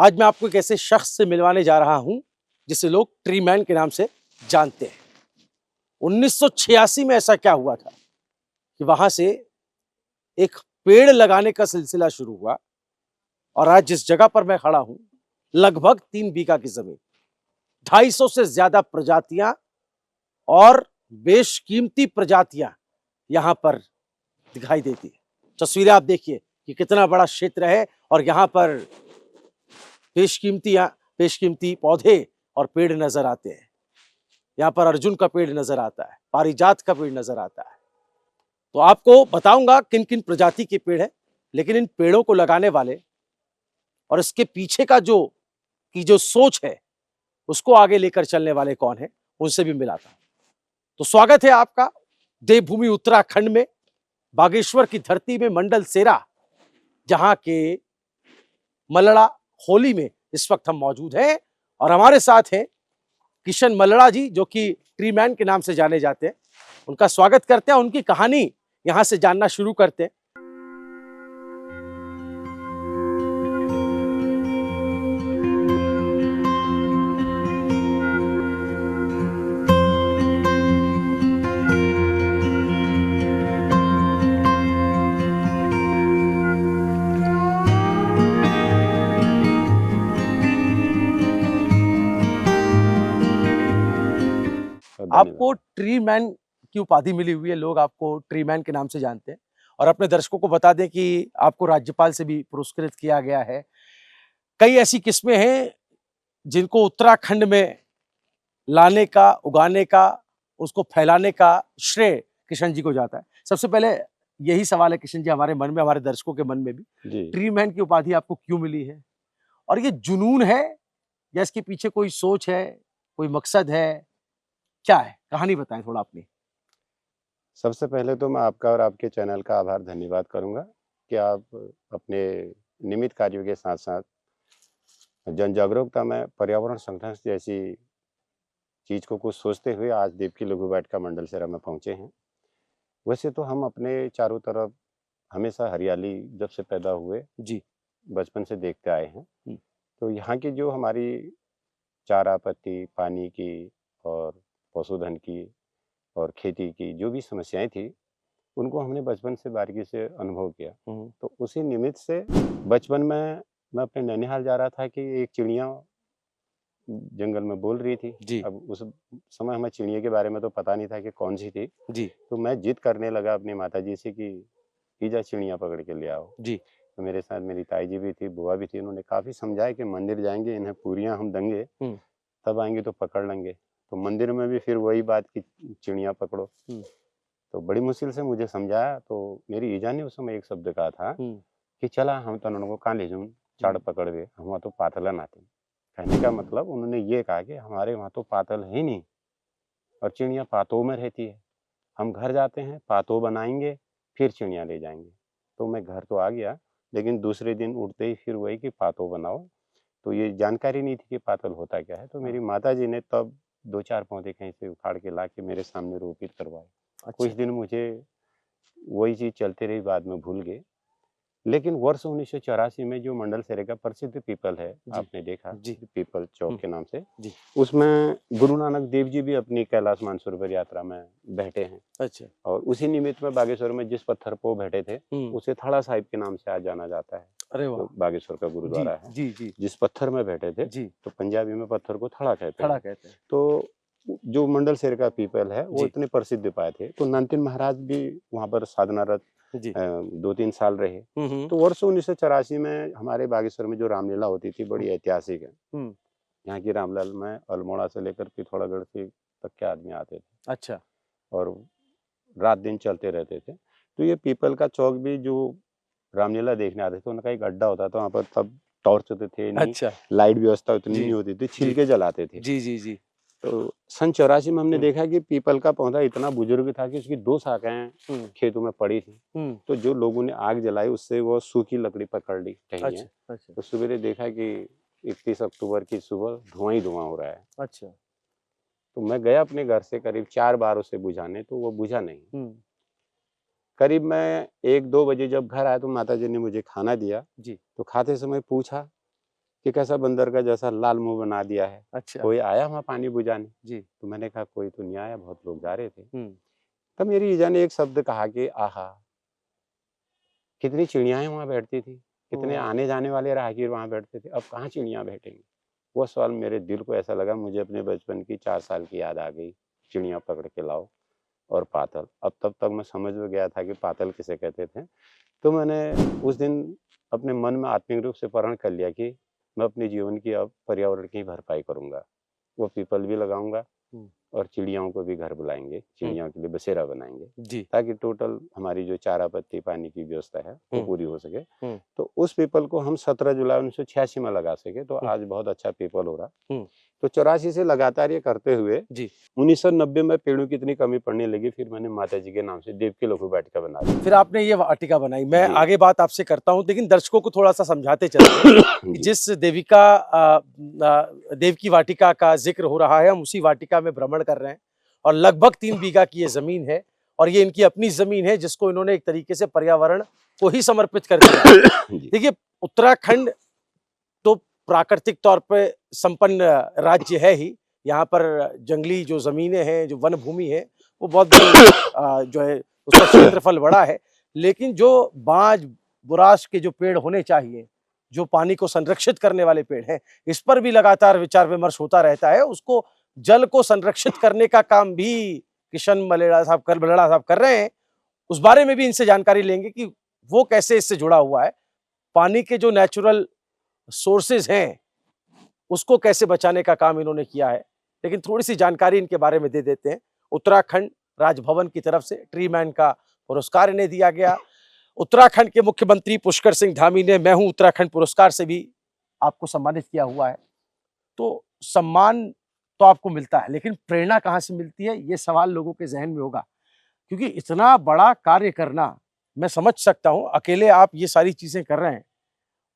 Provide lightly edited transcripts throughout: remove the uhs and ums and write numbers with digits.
आज मैं आपको एक ऐसे शख्स से मिलवाने जा रहा हूं जिसे लोग ट्री मैन के नाम से जानते हैं। 1986 में ऐसा क्या हुआ था कि वहां से एक पेड़ लगाने का सिलसिला शुरू हुआ और आज जिस जगह पर मैं खड़ा हूं लगभग 3 बीघा की जमीन, 250 से ज्यादा प्रजातियां और बेशकीमती प्रजातियां यहां पर दिखाई देती है। तस्वीरें आप देखिए कि कितना बड़ा क्षेत्र है और यहां पर बेशकीमती पौधे और पेड़ नजर आते हैं। यहाँ पर अर्जुन का पेड़ नजर आता है, पारिजात का पेड़ नजर आता है। तो आपको बताऊंगा किन किन प्रजाति के पेड़ हैं, लेकिन इन पेड़ों को लगाने वाले और इसके पीछे का जो सोच है उसको आगे लेकर चलने वाले कौन है, उनसे भी मिलाता हूं। तो स्वागत है आपका देवभूमि उत्तराखंड में, बागेश्वर की धरती में, मंडल सेरा, जहां के मलड़ा होली में इस वक्त हम मौजूद हैं और हमारे साथ हैं किशन मलड़ा जी, जो कि ट्री मैन के नाम से जाने जाते हैं। उनका स्वागत करते हैं, उनकी कहानी यहां से जानना शुरू करते हैं। आपको ट्री मैन की उपाधि मिली हुई है, लोग आपको ट्री मैन के नाम से जानते हैं। और अपने दर्शकों को बता दें कि आपको राज्यपाल से भी पुरस्कृत किया गया है। कई ऐसी किस्में हैं जिनको उत्तराखंड में लाने का, उगाने का, उसको फैलाने का श्रेय किशन जी को जाता है। सबसे पहले यही सवाल है किशन जी, हमारे मन में, हमारे दर्शकों के मन में भी, ट्री मैन की उपाधि आपको क्यों मिली है? और ये जुनून है या इसके पीछे कोई सोच है, कोई मकसद है, क्या है? कहानी बताएं थोड़ा अपनी। सबसे पहले तो मैं आपका और आपके चैनल का आभार धन्यवाद करूंगा कि आप अपने नियमित कार्यों के साथ साथ जन जागरूकता में पर्यावरण संरक्षण जैसी चीज को कुछ सोचते हुए आज देवकी लघु वाटिका मंडल सेरा में पहुंचे हैं। वैसे तो हम अपने चारों तरफ हमेशा हरियाली जब से पैदा हुए जी, बचपन से देखते आए हैं। तो यहाँ की जो हमारी चारा पत्ती, पानी की और पशुधन की और खेती की जो भी समस्याएं थी, उनको हमने बचपन से बारीकी से अनुभव किया। तो उसी निमित्त से बचपन में मैं अपने नैनीहाल जा रहा था कि एक चिड़िया जंगल में बोल रही थी। जी, अब उस समय हमें चिड़िया के बारे में तो पता नहीं था कि कौन सी थी। जी, तो मैं जिद करने लगा अपनी माताजी से कि जा चिड़िया पकड़ के ले आओ। जी, तो मेरे साथ मेरी ताई जी भी थी, बुआ भी थी। उन्होंने काफी समझाया कि मंदिर जाएंगे, इन्हें पूरियां हम देंगे, तब आएंगे तो पकड़ लेंगे। तो मंदिर में भी फिर वही बात कि चिड़िया पकड़ो। तो बड़ी मुश्किल से मुझे समझाया। तो मेरी ईजा ने उस समय एक शब्द कहा था कि चला हम तो उनको कहाँ ले जाऊँ, चाड़ पकड़ गए, हम वहाँ तो पातलन आते। कहने का मतलब उन्होंने ये कहा कि हमारे वहाँ तो पातल है नहीं और चिड़िया पातों में रहती है। हम घर जाते हैं, पातों बनाएंगे, फिर चिड़िया ले जाएंगे। तो मैं घर तो आ गया, लेकिन दूसरे दिन उठते ही फिर वही कि पातों बनाओ। तो ये जानकारी नहीं थी कि पातल होता क्या है। तो मेरी माताजी ने तब 2-4 पौधे कहीं से उखाड़ के ला के मेरे सामने रोपित करवाए। कुछ दिन मुझे वही चीज चलते रही, बाद में भूल गए। लेकिन वर्ष 1984 में जो मंडल सेरे का प्रसिद्ध पीपल है, आपने देखा पीपल चौक के नाम से, उसमें गुरु नानक देव जी भी अपनी कैलाश मानसरोवर यात्रा में बैठे हैं। अच्छा। और उसी निमित्त में बागेश्वर में जिस पत्थर पर बैठे थे उसे थड़ा साहिब के नाम से आज जाना जाता है। अरे वाह। तो बागेश्वर का गुरुद्वारा है। जी, जी। जिस पत्थर में बैठे थे, तो पंजाबी में पत्थर को थड़ा कहते हैं। तो जो मंडल सेर का पीपल है वो इतने प्रसिद्ध पाए थे। तो नंतिन महाराज भी वहां पर साधनारत 2-3 साल रहे। तो वर्ष 1984 में हमारे बागेश्वर में जो रामलीला होती थी बड़ी ऐतिहासिक है। यहाँ की रामलीला में अल्मोड़ा से लेकर पिथौरागढ़ से तक के आदमी आते थे। अच्छा। और रात दिन चलते रहते थे। तो ये पीपल का चौक भी जो रामलीला देखने आते थे, उनका एक अड्डा होता था वहाँ पर। तब टॉर्च होते थे नहीं। अच्छा। लाइट व्यवस्था उतनी नहीं होती थी, छिलके जलाते थे। जी जी जी। तो सन 84 में हमने देखा कि पीपल का पौधा इतना बुजुर्ग था कि उसकी 2 शाखाएं खेतों में पड़ी थी। तो जो लोगों ने आग जलाई उससे वो सूखी लकड़ी पकड़ ली टहनियां। अच्छा। तो सवेरे देखा कि 31 अक्टूबर की सुबह धुआं ही धुआं हो रहा है। अच्छा। तो मैं गया अपने घर से करीब 4 बार उसे बुझाने, तो वो बुझा नहीं। करीब मैं 1-2 बजे जब घर आया तो माताजी ने मुझे खाना दिया। जी। तो खाते समय पूछा कि कैसा बंदर का जैसा लाल मुंह बना दिया है। अच्छा। कोई आया वहाँ पानी बुझाने? जी। तो मैंने कहा कोई तो नहीं आया, बहुत लोग जा रहे थे। हम्म। तब मेरी ईजा ने एक शब्द कहा कि आहा, कितनी चिड़ियाएं वहाँ बैठती थी, कितने ओ। आने जाने वाले राहगीर वहाँ बैठते थे, अब कहाँ चिड़ियाँ बैठेंगी। वो सवाल मेरे दिल को ऐसा लगा, मुझे अपने बचपन की 4 साल की याद आ गई। चिड़ियाँ पकड़ के लाओ और पातल। अब तब तक मैं समझ में गया था कि पातल किसे कहते थे। तो मैंने उस दिन अपने मन में आत्मिक रूप से प्रण कर लिया कि मैं अपने जीवन की अब पर्यावरण की भरपाई करूंगा। वो पीपल भी लगाऊंगा और चिड़ियाओं को भी घर बुलाएंगे, चिड़ियाओं के लिए बसेरा बनाएंगे, जी। ताकि टोटल हमारी जो चारा पत्ती पानी की व्यवस्था है वो पूरी हो सके। हम्म। तो उस पीपल को हम 17 जुलाई 1986 में लगा सके, तो आज बहुत अच्छा पीपल हो रहा। तो 84 से लगातार ये करते हुए जी। 1990 में पेड़ों की इतनी कमी पड़ने लगी, फिर मैंने माता जी के नाम से देव की लघु वाटिका बना दी। फिर आपने ये वाटिका बनाई। मैं जी। आगे बात आपसे करता हूँ, लेकिन दर्शकों को थोड़ा सा समझाते चलते हैं कि जी। जिस देव की वाटिका का जिक्र हो रहा है, हम उसी वाटिका में भ्रमण कर रहे हैं और लगभग 3 बीघा की ये जमीन है और ये इनकी अपनी जमीन है, जिसको इन्होंने एक तरीके से पर्यावरण को ही समर्पित कर दिया है। जी। देखिए, उत्तराखंड तो प्राकृतिक तौर पे संपन्न राज्य है ही। यहाँ पर जंगली जो जमीनें हैं, जो वन भूमि है, वो बहुत बड़ी जो है उसका क्षेत्रफल बड़ा है। लेकिन जो बांज बुराश के जो पेड़ होने चाहिए, जो पानी को संरक्षित करने वाले पेड़ हैं, इस पर भी लगातार विचार विमर्श होता रहता है। उसको जल को संरक्षित करने का काम भी किशन मलेड़ा साहब कर रहे हैं। उस बारे में भी इनसे जानकारी लेंगे कि वो कैसे इससे जुड़ा हुआ है। पानी के जो नेचुरल सोर्सेज हैं, उसको कैसे बचाने का काम इन्होंने किया है। लेकिन थोड़ी सी जानकारी इनके बारे में दे देते हैं। उत्तराखंड राजभवन की तरफ से ट्री मैन का पुरस्कार इन्हें दिया गया। उत्तराखंड के मुख्यमंत्री पुष्कर सिंह धामी ने मैं हूं उत्तराखंड पुरस्कार से भी आपको सम्मानित किया हुआ है। तो सम्मान तो आपको मिलता है, लेकिन प्रेरणा कहाँ से मिलती है, ये सवाल लोगों के जहन में होगा। क्योंकि इतना बड़ा कार्य करना, मैं समझ सकता हूं, अकेले आप ये सारी चीजें कर रहे हैं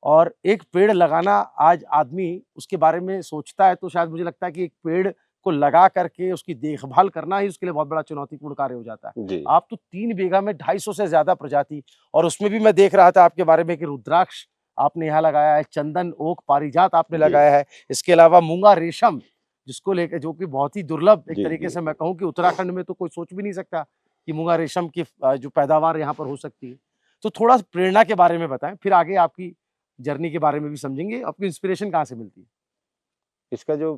और एक पेड़ लगाना, आज आदमी उसके बारे में सोचता है तो शायद मुझे लगता है कि एक पेड़ को लगा करके उसकी देखभाल करना ही उसके लिए बहुत बड़ा चुनौतीपूर्ण कार्य हो जाता है। जी। आप तो 3 बीघा में 250 से ज्यादा प्रजाति, और उसमें भी मैं देख रहा था आपके बारे में कि रुद्राक्ष आपने यहाँ लगाया है, चंदन, ओक, पारिजात आपने लगाया है, इसके अलावा मूंगा रेशम, जिसको लेकर, जो कि बहुत ही दुर्लभ एक तरीके से मैं कहूँ कि उत्तराखंड में तो कोई सोच भी नहीं सकता कि मूंगा रेशम की जो पैदावार यहाँ पर हो सकती है। तो थोड़ा प्रेरणा के बारे में बताएं, फिर आगे आपकी जर्नी के बारे में भी समझेंगे। आपकी इंस्पिरेशन कहाँ से मिलती है? इसका जो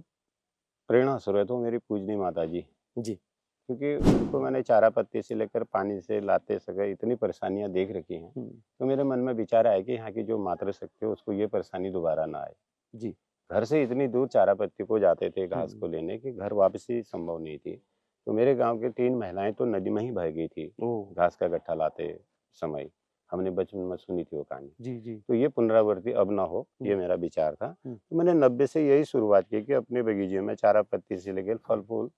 प्रेरणा स्रोत है वो मेरी पूजनी माता जी। जी। क्योंकि उनको मैंने चारा पत्ती से लेकर पानी से लाते समय इतनी परेशानियां देख रखी हैं, तो मेरे मन में विचार आया कि यहाँ की जो मातृशक्ति है उसको ये परेशानी दोबारा ना आए। जी। घर से इतनी दूर चारा पत्ती को जाते थे घास को लेने की, घर वापसी संभव नहीं थी। तो मेरे गांव के 3 महिलाएं तो नदी में ही बह गई थी घास का गट्ठा लाते समय। हमने बचपन में सुनी थी वो कहानी। जी। जी। तो ये पुनरावृत्ति अब ना हो, ये मेरा विचार था। तो मैंने 90 से यही शुरुआत की कि अपने बगीचे में चारा पत्ती से लेकर फल फूल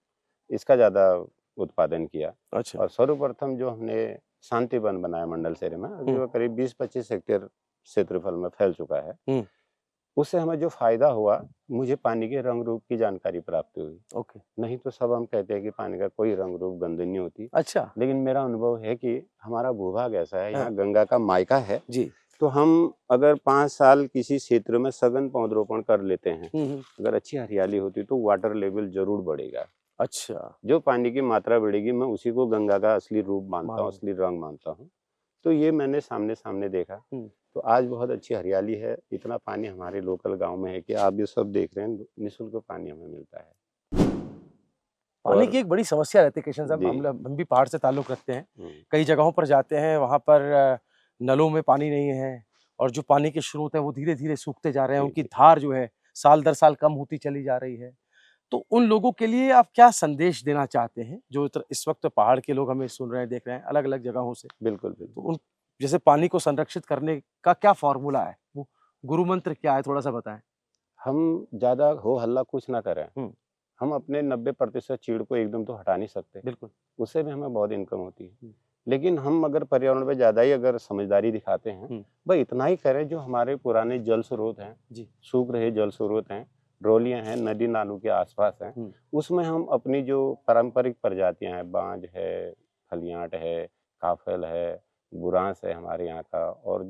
इसका ज्यादा उत्पादन किया। अच्छा। और सर्वप्रथम जो हमने शांति वन बनाया मंडल शहर में, अभी वो करीब 20-25 हेक्टेयर क्षेत्रफल में फैल चुका है। उससे हमें जो फायदा हुआ, मुझे पानी के रंग रूप की जानकारी प्राप्त हुई। ओके। नहीं तो सब हम कहते हैं कि पानी का कोई रंग रूप गंध नहीं होती। अच्छा। लेकिन मेरा अनुभव है कि हमारा भूभाग ऐसा है, यहाँ गंगा का मायका है जी। तो हम अगर 5 साल किसी क्षेत्र में सघन पौधरोपण कर लेते हैं, अगर अच्छी हरियाली होती तो वाटर लेवल जरूर बढ़ेगा। अच्छा। जो पानी की मात्रा बढ़ेगी, मैं उसी को गंगा का असली रूप मानता हूँ, असली रंग मानता हूँ। तो ये मैंने सामने सामने देखा। तो आज बहुत अच्छी हरियाली है, इतना पानी हमारे लोकल गांव में है कि आप ये सब देख रहे हैं, निःशुल्क पानी हमें मिलता है। पानी की एक बड़ी समस्या रहती है किशन साहब। हम भी पहाड़ से ताल्लुक रखते हैं, कई जगहों पर जाते हैं, वहां पर नलों में पानी नहीं है और जो पानी के स्रोत है वो धीरे धीरे सूखते जा रहे हैं, उनकी धार जो है साल दर साल कम होती चली जा रही है। तो उन लोगों के लिए आप क्या संदेश देना चाहते हैं, जो इस वक्त पहाड़ के लोग हमें सुन रहे हैं, देख रहे हैं अलग अलग जगहों से? बिल्कुल तो बिल्कुल। उन जैसे पानी को संरक्षित करने का क्या फॉर्मूला है, वो गुरु मंत्र क्या है, थोड़ा सा बताएं। हम ज्यादा हो हल्ला कुछ ना करें। हम अपने 90% चीड़ को एकदम तो हटा नहीं सकते, बिल्कुल, उससे भी हमें बहुत इनकम होती है। लेकिन हम अगर पर्यावरण पे ज्यादा ही अगर समझदारी दिखाते हैं, भाई इतना ही करें जो हमारे पुराने जल स्रोत हैं, सूख रहे जल स्रोत हैं, डोलियां हैं, नदी नालों के आसपास हैं, उसमें हम अपनी जो पारंपरिक प्रजातियां हैं, बांज है, फलियाट है, काफल है, बुरांस है हमारे यहाँ का, और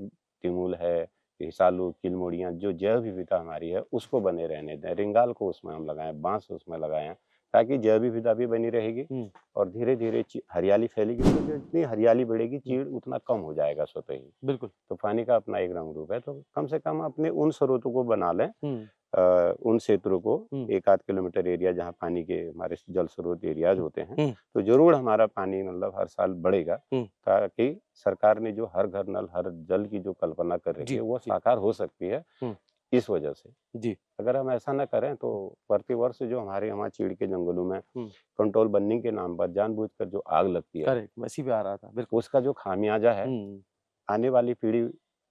तिमुल है, हिसालू, किलमोड़ियाँ, जो जैव विविधता हमारी है उसको बने रहने दें। रिंगाल को उसमें हम लगाएं, बांस उसमें लगाएं, ताकि जैव विविधता भी बनी रहेगी और धीरे धीरे हरियाली फैलेगी। तो जितनी हरियाली बढ़ेगी, चीड़ उतना कम हो जाएगा स्वतः ही। बिल्कुल। तो पानी का अपना एक रंग रूप है, तो कम से कम अपने उन स्रोतों को बना लें, उन क्षेत्रों को 1-8 किलोमीटर एरिया जहाँ पानी के हमारे जल स्रोत एरियाज होते हैं, तो जरूर हमारा पानी मतलब हर साल बढ़ेगा, ताकि सरकार ने जो हर घर नल हर जल की जो कल्पना कर रही है वो साकार हो सकती है। इस वजह से जी, अगर हम ऐसा न करें तो प्रति वर्ष जो हमारे यहाँ चीड़ के जंगलों में कंट्रोल बर्निंग के नाम पर जानबूझकर जो आग लगती है, इसी पे आ रहा था, बिल्कुल, उसका जो खामियाजा है, आने वाली पीढ़ी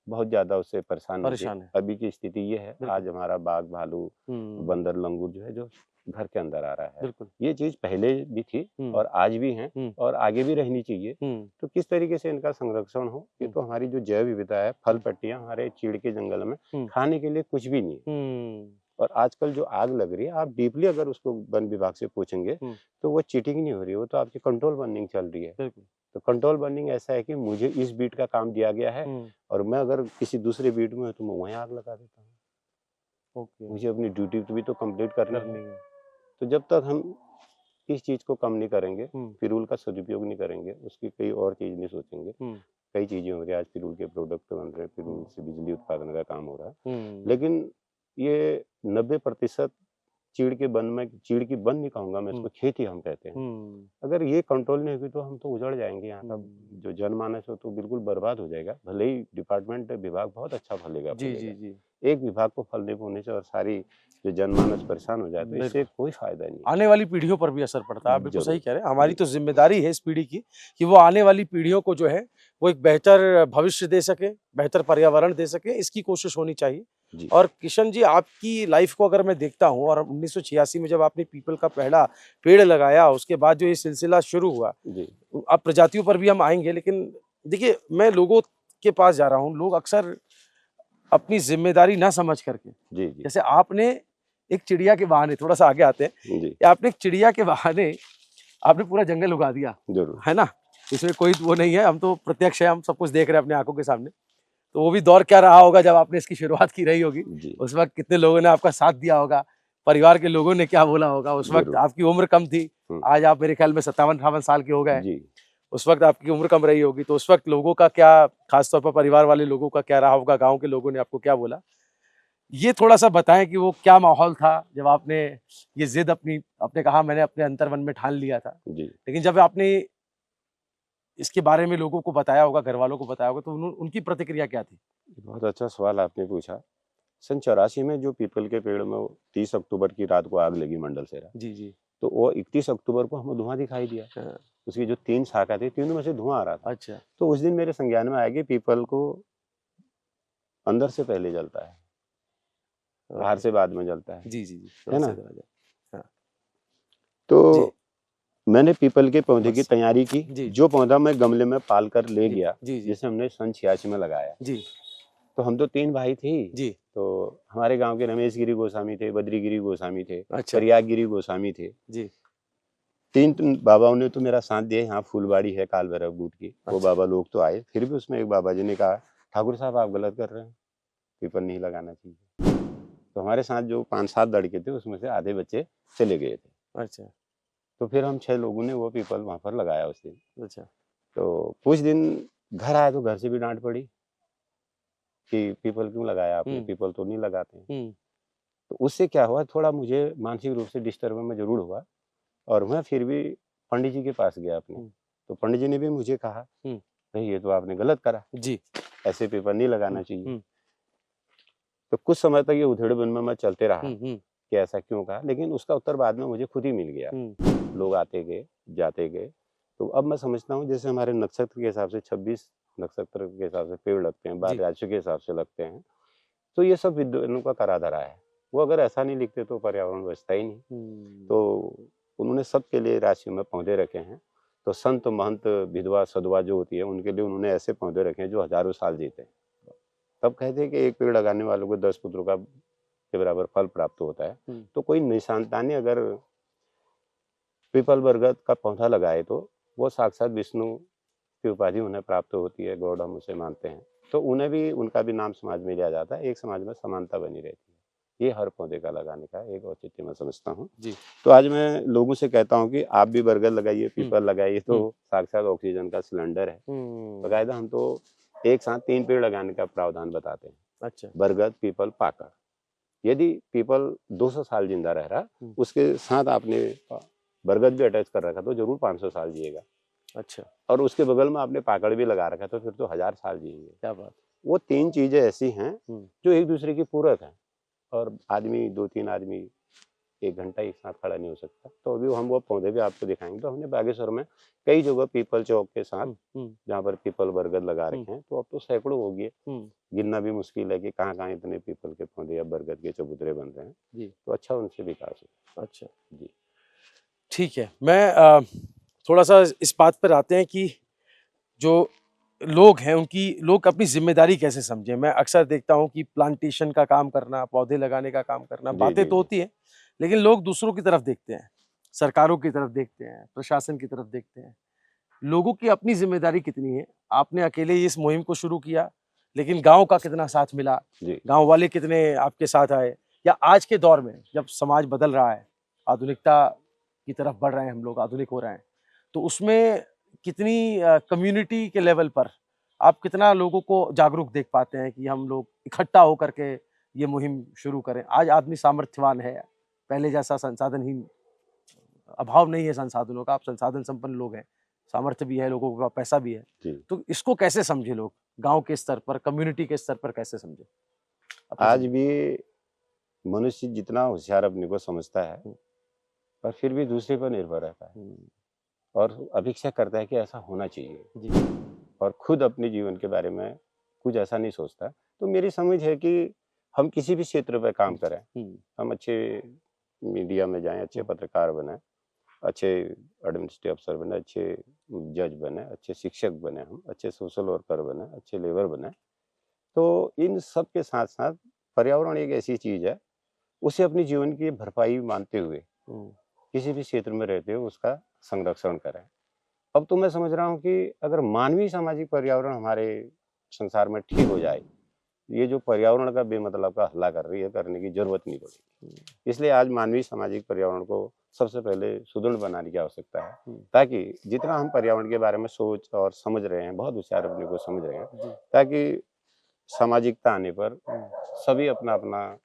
बहुत ज्यादा उससे परेशान है। अभी की स्थिति ये है, आज हमारा बाघ, भालू, बंदर, लंगूर जो है जो घर के अंदर आ रहा है, ये चीज पहले भी थी और आज भी है और आगे भी रहनी चाहिए। तो किस तरीके से इनका संरक्षण हो, ये तो हमारी जो जैव विविधता है, फल पट्टियां हमारे चीड़ के जंगल में खाने के लिए कुछ भी नहीं है। और आजकल जो आग लग रही है, आप डीपली अगर उसको वन विभाग से पूछेंगे तो वो चीटिंग नहीं हो रही है, वो तो आपकी कंट्रोल बर्निंग चल रही है। तो कंट्रोल बर्निंग ऐसा है कि मुझे इस बीट का काम दिया गया है और मैं अगर किसी दूसरे बीट में हूं तो मैं वहीं आग लगा देता हूँ। मुझे अपनी ड्यूटी भी तो कंप्लीट करनी है। तो जब तक हम इस चीज को कम नहीं करेंगे, पिरूल का सदुपयोग नहीं करेंगे, उसकी कई और चीज नहीं सोचेंगे, कई चीजें हो रही है, आज पिरूल के प्रोडक्ट बन रहे हैं, पिरूल से बिजली उत्पादन का काम हो रहा है, लेकिन ये 90% चीड़ के वन में, चीड़ की वन नहीं कहूंगा मैं, इसको खेती हम कहते हैं। अगर ये कंट्रोल नहीं होगी तो हम तो उजड़ जाएंगे, यहाँ का जो जनमानस हो तो बिल्कुल बर्बाद हो जाएगा। भले ही डिपार्टमेंट विभाग बहुत अच्छा फलेगा, एक विभाग को फलने होने से और सारी जो जनमानस परेशान हो जाए तो इससे कोई फायदा नहीं। आने वाली पीढ़ियों पर भी असर पड़ता है, आप बिल्कुल सही कह रहे हैं। हमारी तो जिम्मेदारी है इस पीढ़ी की कि वो आने वाली पीढ़ियों को जो है वो एक बेहतर भविष्य दे सके, बेहतर पर्यावरण दे सके, इसकी कोशिश होनी चाहिए। और किशन जी, आपकी लाइफ को अगर मैं देखता हूँ और 1986 में जब आपने पीपल का पहला पेड़ लगाया, उसके बाद जो ये सिलसिला शुरू हुआ, अब प्रजातियों पर भी हम आएंगे, लेकिन देखिए मैं लोगों के पास जा रहा हूँ, लोग अक्सर अपनी जिम्मेदारी ना समझ करके, जैसे आपने एक चिड़िया के बहाने, थोड़ा सा आगे आते हैं, आपने एक चिड़िया के बहाने आपने पूरा जंगल उगा दिया, है ना, इसमें कोई वो नहीं है, हम तो प्रत्यक्ष है, हम सब कुछ देख रहे हैं अपने आंखों के सामने। तो वो भी दौर क्या रहा होगा जब आपने इसकी शुरुआत की रही होगी, उस वक्त कितने लोगों ने आपका साथ दिया होगा, परिवार के लोगों ने क्या बोला होगा, उस वक्त आपकी उम्र कम थी, आज आप मेरे ख्याल में 57-58 साल के हो गए, उस वक्त आपकी उम्र कम रही होगी, तो उस वक्त लोगों का क्या, खासतौर पर परिवार वाले लोगों का क्या रहा होगा, गाँव के लोगों ने आपको क्या बोला, ये थोड़ा सा बताएं कि वो क्या माहौल था जब आपने ये जिद आपने कहा मैंने अपने अंतर्मन में ठान लिया था, लेकिन जब आपने इसके बारे में लोगों को बताया होगा, घर वालों को बताया होगा, तो उनकी प्रतिक्रिया क्या थी? बहुत अच्छा सवाल आपने पूछा। सन 84 में जो पीपल के पेड़ में 30 अक्टूबर की रात को आग लगी मंडलसेरा, तो वो 31 अक्टूबर को हमें धुआं दिखाई दिया। उसकी जो 3 शाखा थी, तीनों में से धुआं आ रहा था। अच्छा। तो उस दिन मेरे संज्ञान में आया कि पीपल को अंदर से पहले जलता है, बाहर से बाद में जलता है, है ना। तो मैंने पीपल के पौधे की तैयारी की, जो पौधा मैं गमले में पाल कर ले गया, जिसे हमने सन 86 में लगाया। तो हम तो 3 भाई थे, तो हमारे गांव के रमेश गिरी गोस्वामी थे, बद्री गिरी गोस्वामी थे, प्रयाग गिरी गोस्वामी थे, 3 बाबाओं ने तो मेरा साथ दिया। यहाँ फूलबाड़ी है काल भैरव बूट की, वो बाबा लोग तो आए, फिर भी उसमें एक बाबा जी ने कहा, ठाकुर साहब आप गलत कर रहे हैं, पीपल नहीं लगाना चाहिए। तो हमारे साथ जो 5-7 लड़के थे, उसमें से आधे बच्चे चले गए थे। अच्छा। तो फिर हम 6 लोगों ने वो पीपल वहां पर लगाया उस दिन। अच्छा। तो कुछ दिन घर आए तो घर से भी डांट पड़ी कि पीपल क्यों लगाया आपने, पीपल तो नहीं लगाते। तो उससे क्या हुआ, थोड़ा मुझे मानसिक रूप से डिस्टर्ब में जरूर हुआ, और मैं फिर भी पंडित जी के पास गया अपने। तो पंडित जी ने भी मुझे कहा, भाई ये तो आपने गलत करा जी, ऐसे पीपल नहीं लगाना चाहिए। तो कुछ समय तक ये उधेड़बुन में मैं चलते रहा कि ऐसा क्यों कहा, लेकिन उसका उत्तर बाद में मुझे खुद ही मिल गया। लोग आते गए जाते गए, तो अब मैं समझता हूँ जैसे हमारे नक्षत्र के हिसाब से 26 नक्षत्र के हिसाब से पेड़ लगते हैं, 12 राशियों के हिसाब से लगते हैं, तो ये सब विद्वानों का करा धरा है। वो अगर ऐसा नहीं लिखते तो पर्यावरण बचता ही नहीं। तो उन्होंने सबके लिए राशियों में पौधे रखे हैं। तो संत महंत विधवा सधवा जो होती है, उनके लिए उन्होंने ऐसे पौधे रखे हैं जो हजारों साल जीते हैं। तब कहते हैं कि एक पेड़ लगाने वालों को 10 पुत्रों का के बराबर फल प्राप्त होता है। तो कोई निशानतानी अगर पीपल बरगद का पौधा लगाए तो वो साक्षात विष्णु की उपाधि उन्हें प्राप्त होती है, गौड़ हम उसे मानते हैं। तो उन्हें भी, उनका भी नाम समाज में लिया जाता है, एक समाज में समानता बनी रहती है। ये हर पौधे का लगाने का एक औचित्य मैं समझता हूँ जी। तो आज मैं लोगों से कहता हूँ कि आप भी बरगद लगाइए, पीपल लगाइए, तो साक्षात ऑक्सीजन का सिलेंडर है। बकायदा हम तो एक साथ 3 पेड़ लगाने का प्रावधान बताते हैं। अच्छा। बरगद, पीपल, पाकड़। यदि पीपल 200 साल जिंदा रह रहा, उसके साथ आपने बरगद भी अटैच कर रखा तो जरूर 500 साल जिएगा। अच्छा। और उसके बगल में आपने पाकड़ भी लगा रखा तो फिर तो 1000 साल जिएंगे। क्या बात। वो 3 चीजें ऐसी हैं जो एक दूसरे की पूरक हैं, और आदमी 2-3 आदमी 1 घंटा एक साथ खड़ा नहीं हो सकता। तो अभी हम वो पौधे भी आपको दिखाएंगे। तो हमने बागेश्वर में कई जगह पीपल चौक के साथ जहाँ पर पीपल बरगद लगा रखे हैं, तो अब तो सैकड़ों हो गए, गिनना भी मुश्किल है कि कहाँ कहाँ इतने पीपल के पौधे या बरगद के चबूतरे बन रहे हैं जी। तो अच्छा उनसे विकास हो। अच्छा जी, ठीक है। मैं थोड़ा सा इस बात पर आते हैं कि जो लोग हैं लोग अपनी जिम्मेदारी कैसे समझें। मैं अक्सर देखता हूं कि प्लांटेशन का काम करना, पौधे लगाने का काम करना, बातें तो होती हैं, लेकिन लोग दूसरों की तरफ देखते हैं, सरकारों की तरफ देखते हैं, प्रशासन की तरफ देखते हैं। लोगों की अपनी जिम्मेदारी कितनी है? आपने अकेले इस मुहिम को शुरू किया, लेकिन गांव का कितना साथ मिला, गांव वाले कितने आपके साथ आए, या आज के दौर में जब समाज बदल रहा है, आधुनिकता की तरफ बढ़ रहे हैं, हम लोग आधुनिक हो रहे हैं, तो उसमें कितनी कम्युनिटी के लेवल पर आप कितना लोगों को जागरूक देख पाते हैं कि हम लोग इकट्ठा होकर के ये मुहिम शुरू करें? आज आदमी सामर्थ्यवान है, पहले जैसा संसाधनहीन, अभाव नहीं है संसाधनों का, आप संसाधन संपन्न लोग हैं, सामर्थ्य भी है, लोगों के पास पैसा भी है, तो इसको कैसे समझे लोग, गांव के स्तर पर, कम्युनिटी के स्तर पर कैसे समझे? आज भी मनुष्य जितना होशियार अपने को समझता है, पर फिर भी दूसरे पर निर्भर रहता है और अपेक्षा करता है कि ऐसा होना चाहिए, और खुद अपने जीवन के बारे में कुछ ऐसा नहीं सोचता। तो मेरी समझ है कि हम किसी भी क्षेत्र पर काम करें, हम अच्छे मीडिया में जाएं, अच्छे पत्रकार बने, अच्छे एडमिनिस्ट्रेटिव अफसर बने, अच्छे जज बने, अच्छे शिक्षक बने, हम अच्छे सोशल वर्कर बने, अच्छे लेबर बने, तो इन सब के साथ साथ पर्यावरण एक ऐसी चीज है, उसे अपनी जीवन की भरपाई मानते हुए किसी भी क्षेत्र में रहते हुए उसका संरक्षण करें। अब तो मैं समझ रहा हूँ कि अगर मानवीय सामाजिक पर्यावरण हमारे संसार में ठीक हो जाए, ये जो पर्यावरण का बेमतलब का हल्ला कर रही है, करने की जरूरत नहीं पड़ेगी। इसलिए आज मानवीय सामाजिक पर्यावरण को सबसे पहले सुदृढ़ बनाने की आवश्यकता है, ताकि जितना हम पर्यावरण के बारे में सोच और समझ रहे हैं, बहुत होशियार अपने को समझ रहे हैं, ताकि सामाजिकता आने पर सभी अपना अपना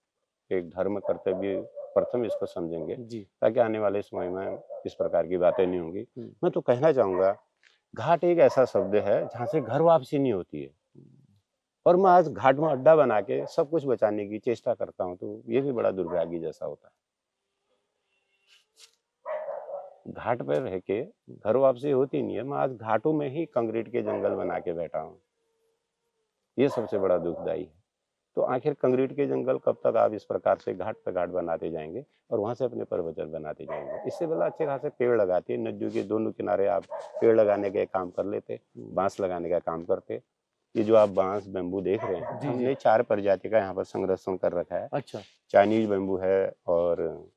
एक धर्म कर्तव्य प्रथम इसको समझेंगे, ताकि आने वाले समय में इस प्रकार की बातें नहीं होंगी। मैं तो कहना चाहूंगा, घाट एक ऐसा शब्द है जहाँ से घर वापसी नहीं होती है, और मैं आज घाट में अड्डा बना के सब कुछ बचाने की चेष्टा करता हूँ, तो ये भी बड़ा दुर्भाग्य जैसा होता है। घाट पर रह के घर वापसी होती नहीं है, मैं आज घाटों में ही कंक्रीट के जंगल बना के बैठा हूँ, ये सबसे बड़ा दुखदाई है। तो आखिर कंक्रीट के जंगल कब तक आप इस प्रकार से घाट पे घाट बनाते जाएंगे और वहां से अपने पर्वतन बनाते जाएंगे? इससे बड़ा अच्छे खासे पेड़ लगाते, नदियों के दोनों किनारे आप पेड़ लगाने का काम कर लेते, बांस लगाने का काम करते। ये जो आप बांस बेम्बू देख रहे हैं, हमने 4 प्रजाति का यहाँ पर संरक्षण कर रखा है। अच्छा। चाइनीज बेम्बू है, और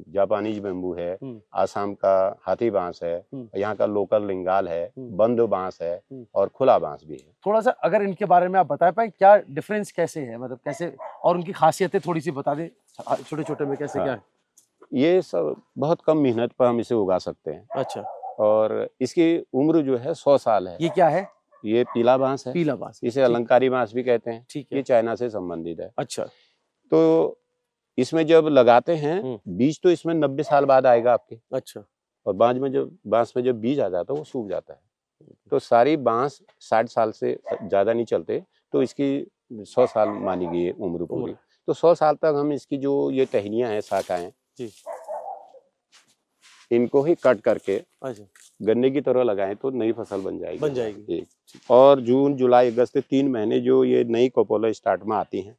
जापानीज बेम्बू है, आसाम का हाथी बांस है, यहाँ का लोकल लिंगाल है, बंद बांस है, और खुला बांस भी है। थोड़ा सा अगर इनके बारे में आप बता पाए, क्या डिफरेंस कैसे है, मतलब कैसे, और उनकी खासियतें थोड़ी सी बता दें, छोटे छोटे में कैसे क्या है? ये सब बहुत कम मेहनत पर हम इसे उगा सकते हैं। अच्छा। और इसकी उम्र जो है 100 साल है। ये क्या है? ये पीला बांस है। पीला बांस, इसे अलंकारी बांस भी कहते हैं। ठीक है। ये चाइना से संबंधित है। अच्छा। तो इसमें जब लगाते हैं, बीज तो इसमें 90 साल बाद आएगा आपके। अच्छा। और बांस में जब बीज आ जाता है वो सूख जाता है। तो सारी बांस 60 साल से ज्यादा नहीं चलते, तो इसकी 100 साल मानी गई है उम्र पूरी। तो 100 साल तक हम इसकी जो ये टहनियां हैं, शाखाएं, इनको ही कट करके गन्ने की तरह लगाएं तो नई फसल बन जाएगी। और जून जुलाई अगस्त 3 महीने जो ये नई कपोला स्टार्ट में आती हैं,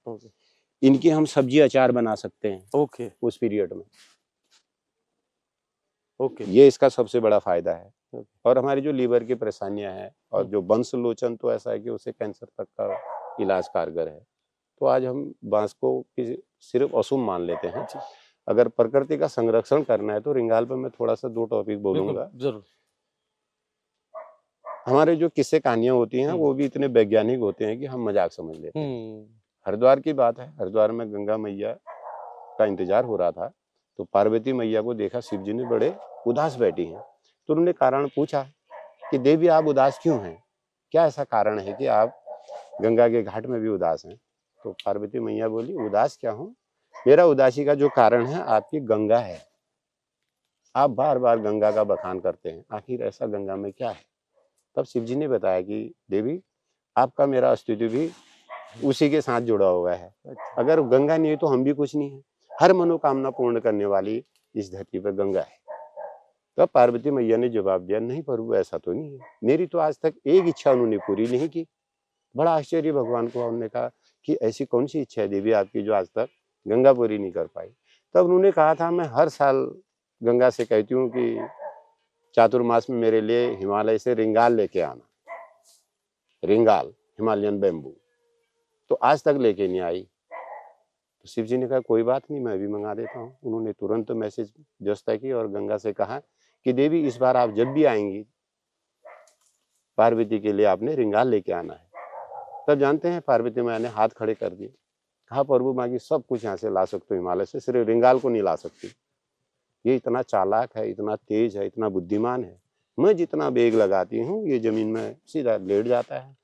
इनकी हम सब्जी अचार बना सकते हैं। उस पीरियड में। ये इसका सबसे बड़ा फायदा है। और हमारी जो लीवर की परेशानियां हैं, और जो वंश लोचन, तो ऐसा है कि उसे कैंसर तक का इलाज कारगर है। तो आज हम बांस को सिर्फ अशुभ मान लेते हैं। अगर प्रकृति का संरक्षण करना है तो रिंगाल पर मैं थोड़ा सा 2 टॉपिक बोलूंगा। जरूर। हमारे जो किस्से कहानियां होती हैं वो भी इतने वैज्ञानिक होते हैं कि हम मजाक समझ लेते हैं। हरिद्वार की बात है, हरिद्वार में गंगा मैया का इंतजार हो रहा था, तो पार्वती मैया को देखा शिव जी ने बड़े उदास बैठी हैं, तो उन्होंने कारण पूछा कि देवी आप उदास क्यों हैं, क्या ऐसा कारण है कि आप गंगा के घाट में भी उदास हैं। तो पार्वती मैया बोली उदास क्या हूँ, मेरा उदासी का जो कारण है आपकी गंगा है, आप बार बार गंगा का बखान करते हैं, आखिर ऐसा गंगा में क्या है। तब शिव जी ने बताया कि देवी आपका मेरा अस्तित्व भी उसी के साथ जुड़ा हुआ है, अगर गंगा नहीं है तो हम भी कुछ नहीं है, हर मनोकामना पूर्ण करने वाली इस धरती पर गंगा है। तब पार्वती मैया ने जवाब दिया नहीं प्रभु ऐसा तो नहीं है, मेरी तो आज तक एक इच्छा उन्होंने पूरी नहीं की। बड़ा आश्चर्य भगवान को, उन्होंने कहा कि ऐसी कौन सी इच्छा है देवी आपकी जो आज तक गंगा पूरी नहीं कर पाई। तब उन्होंने कहा था मैं हर साल गंगा से कहती हूँ कि चातुर्मास में मेरे लिए हिमालय से रिंगाल लेके आना, रिंगाल हिमालयन बैम्बू, तो आज तक लेके नहीं आई। तो शिव जी ने कहा कोई बात नहीं मैं भी मंगा देता हूँ। उन्होंने तुरंत मैसेज व्यवस्था की और गंगा से कहा कि देवी इस बार आप जब भी आएंगी पार्वती के लिए आपने रिंगाल लेके आना है। तब जानते हैं पार्वती मैया ने हाथ खड़े कर दिए, कहा प्रभु माँ की सब कुछ यहाँ से ला सकते हो हिमालय से, सिर्फ रिंगाल को नहीं ला सकती। ये इतना चालाक है, इतना तेज है, इतना बुद्धिमान है, मैं जितना बेग लगाती हूँ ये जमीन में सीधा लेट जाता है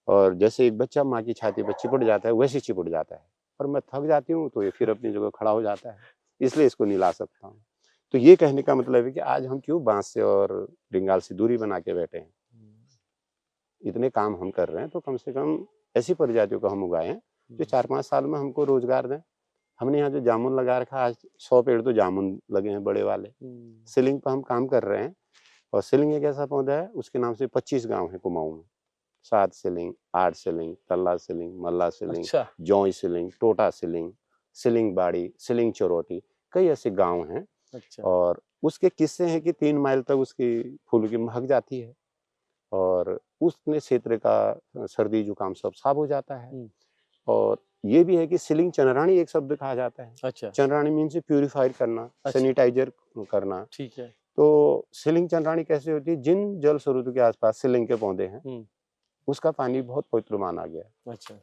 और जैसे एक बच्चा माँ की छाती पर चिपट जाता है वैसे चिपट जाता है, और मैं थक जाती हूँ तो ये फिर अपनी जगह खड़ा हो जाता है, इसलिए इसको नहीं ला सकता हूँ। तो ये कहने का मतलब है कि आज हम क्यों बांस से और रिंगाल से दूरी बना के बैठे हैं, इतने काम हम कर रहे हैं तो कम से कम ऐसी प्रजातियों को हम उगाएं जो 4-5 साल में हमको रोजगार दें। हमने यहाँ जो जामुन लगा रखा, आज 100 पेड़ तो जामुन लगे हैं बड़े वाले। सीलिंग पर हम काम कर रहे हैं, और सीलिंग एक ऐसा पौधा है उसके नाम से 25 गांव है कुमाऊं में, 7 सीलिंग, 8 सीलिंग, तल्ला सीलिंग, मल्ला सीलिंग, अच्छा। जौई सीलिंग, टोटा सीलिंग, सीलिंग बाड़ी, सीलिंग चरोटी, कई ऐसे गांव हैं। अच्छा। और उसके किस्से हैं कि 3 माइल तक उसकी फूलों की महक जाती है और उसने क्षेत्र का सर्दी जुकाम सब साफ हो जाता है। और ये भी है कि सीलिंग चंद्राणी एक शब्द कहा जाता है। अच्छा। चंद्राणी मीन से प्यूरिफायर करना, अच्छा। सैनिटाइजर करना। ठीक है। तो सीलिंग चंद्राणी कैसे होती है, जिन जल स्रोतों के आसपास सीलिंग के पौधे हैं उसका पानी बहुत पवित्र माना गया। अच्छा।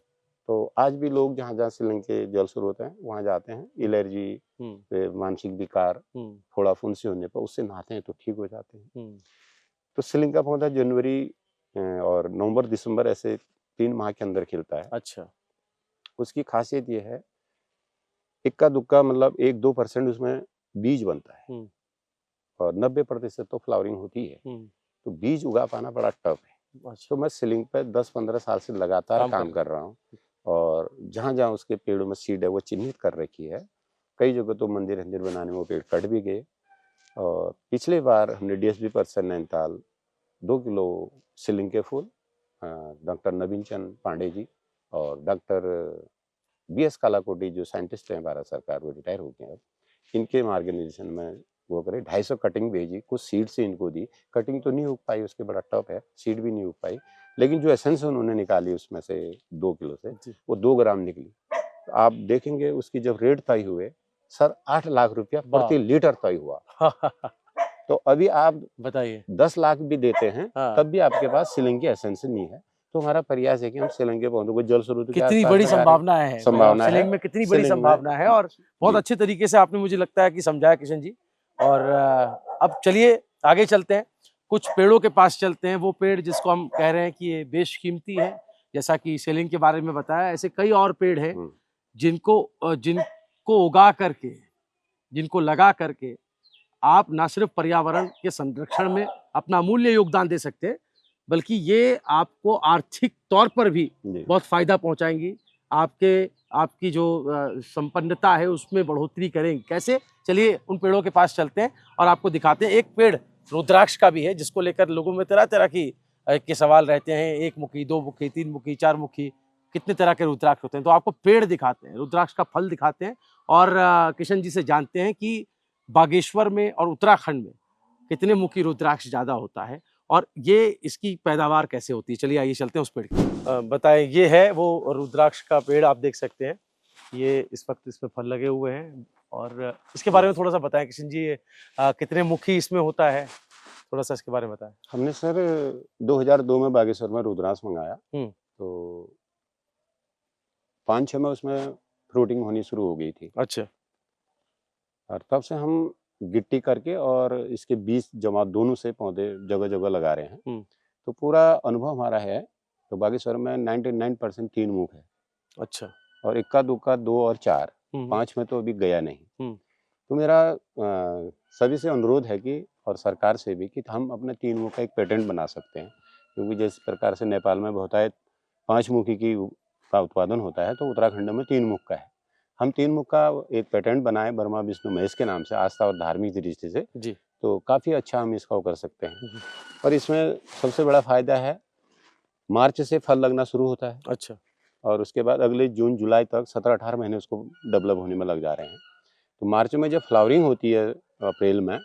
तो आज भी लोग जहाँ जहाँ सीलिंग के जल स्रोत हैं वहाँ जाते हैं, एलर्जी, मानसिक विकार, थोड़ा फुंसी होने पर उससे नहाते हैं तो ठीक हो जाते हैं। तो सीलिंग का पौधा जनवरी और नवंबर दिसंबर ऐसे 3 माह के अंदर खिलता है। अच्छा। उसकी खासियत ये है, इक्का दुक्का मतलब 1-2% उसमें बीज बनता है और 90% तो फ्लावरिंग होती है। तो बीज उगा पाना बड़ा टफ है। अच्छा। तो मैं सीलिंग पे 10-15 साल से लगातार काम कर रहा हूँ, और जहाँ जहाँ उसके पेड़ों में सीड है वो चिन्हित कर रखी है। कई जगह तो मंदिर बनाने में वो पेड़ कट भी गए, और पिछले बार हमने डीएसबी परिसर नैनीताल 2 किलो सीलिंग के फूल डॉक्टर नवीन चंद पांडे जी और डॉक्टर BS कालाकोटी जो साइंटिस्ट हैं भारत सरकार, वो रिटायर हो गए हैं अब, इनके मार्गदर्शन में वो करे 250 कटिंग भेजी, कुछ सीड से इनको दी। कटिंग तो नहीं उग पाई, उसके बड़ा टफ है, सीड भी नहीं उग पाई, लेकिन जो एसेंस उन्होंने निकाली उसमें से 2 किलो से वो 2 ग्राम निकली। तो आप देखेंगे उसकी जब रेट तय हुए सर 8 लाख रुपया प्रति लीटर तय हुआ। तो अभी आप बताइए 10 लाख भी देते हैं तब भी आपके पास सीलिंग की एसेंस नहीं है। तो हमारा प्रयास है कि हम सीलिंग के पौधों को जल स्रोत के कितनी बड़ी संभावना है, सीलिंग में कितनी बड़ी संभावना है, और बहुत अच्छे तरीके से आपने मुझे लगता है कि समझाया किशन जी। और अब चलिए आगे चलते हैं, कुछ पेड़ों के पास चलते हैं। वो पेड़ जिसको हम कह रहे हैं कि ये बेशकीमती है, जैसा कि सीलिंग के बारे में बताया, ऐसे कई और पेड़ हैं जिनको उगा करके, जिनको लगा करके आप न सिर्फ पर्यावरण के संरक्षण में अपना अमूल्य योगदान दे सकते हैं, बल्कि ये आपको आर्थिक तौर पर भी बहुत फायदा पहुंचाएंगी, आपकी जो संपन्नता है उसमें बढ़ोतरी करेंगी। कैसे, चलिए उन पेड़ों के पास चलते हैं और आपको दिखाते हैं। एक पेड़ रुद्राक्ष का भी है जिसको लेकर लोगों में तरह तरह के सवाल रहते हैं, 1 मुखी, 2 मुखी, 3 मुखी, 4 मुखी, कितने तरह के रुद्राक्ष होते हैं। तो आपको पेड़ दिखाते हैं, रुद्राक्ष का फल दिखाते हैं, और किशन जी से जानते हैं कि बागेश्वर में और उत्तराखंड में कितने मुखी रुद्राक्ष ज्यादा होता है और ये इसकी पैदावार कैसे होती है। चलिए आइए चलते हैं उस पेड़ की। बताएं, ये है वो रुद्राक्ष का पेड़, आप देख सकते हैं, ये इस वक्त इसमें फल लगे हुए हैं, और इसके बारे में थोड़ा सा बताएं किशन जी, कितने मुखी इसमें होता है, थोड़ा सा इसके बारे में बताएं। हमने सर 2002 में बागेश्वर में रुद्रांश मंगाया, तो 5-6 में उसमें फ्रूटिंग होनी शुरू हो गई थी। अच्छा। और तब से हम गिट्टी करके और इसके बीज जमा दोनों से पौधे जगह जगह लगा रहे हैं। तो पूरा अनुभव हमारा है तो बागेश्वर में 99% 3 मुख है। अच्छा। और इक्का दुक्का 2 और 4, 5 में तो अभी गया नहीं। तो मेरा सभी से अनुरोध है कि और सरकार से भी कि हम अपने 3 मुख का एक पेटेंट बना सकते हैं, क्योंकि जिस प्रकार से नेपाल में बहुतायत 5 मुखी का उत्पादन होता है, तो उत्तराखंड में 3 मुख का है। हम 3 मुख का एक पेटेंट बनाए बर्मा विष्णु महेश के नाम से, आस्था और धार्मिक दृष्टि से जी, तो काफ़ी अच्छा हम इसका कर सकते हैं। और इसमें सबसे बड़ा फायदा है, मार्च से फल लगना शुरू होता है। अच्छा। और उसके बाद अगले जून जुलाई तक 17-18 महीने उसको डेवलप होने में लग जा रहे हैं। तो मार्च में जब फ्लावरिंग होती है अप्रैल में,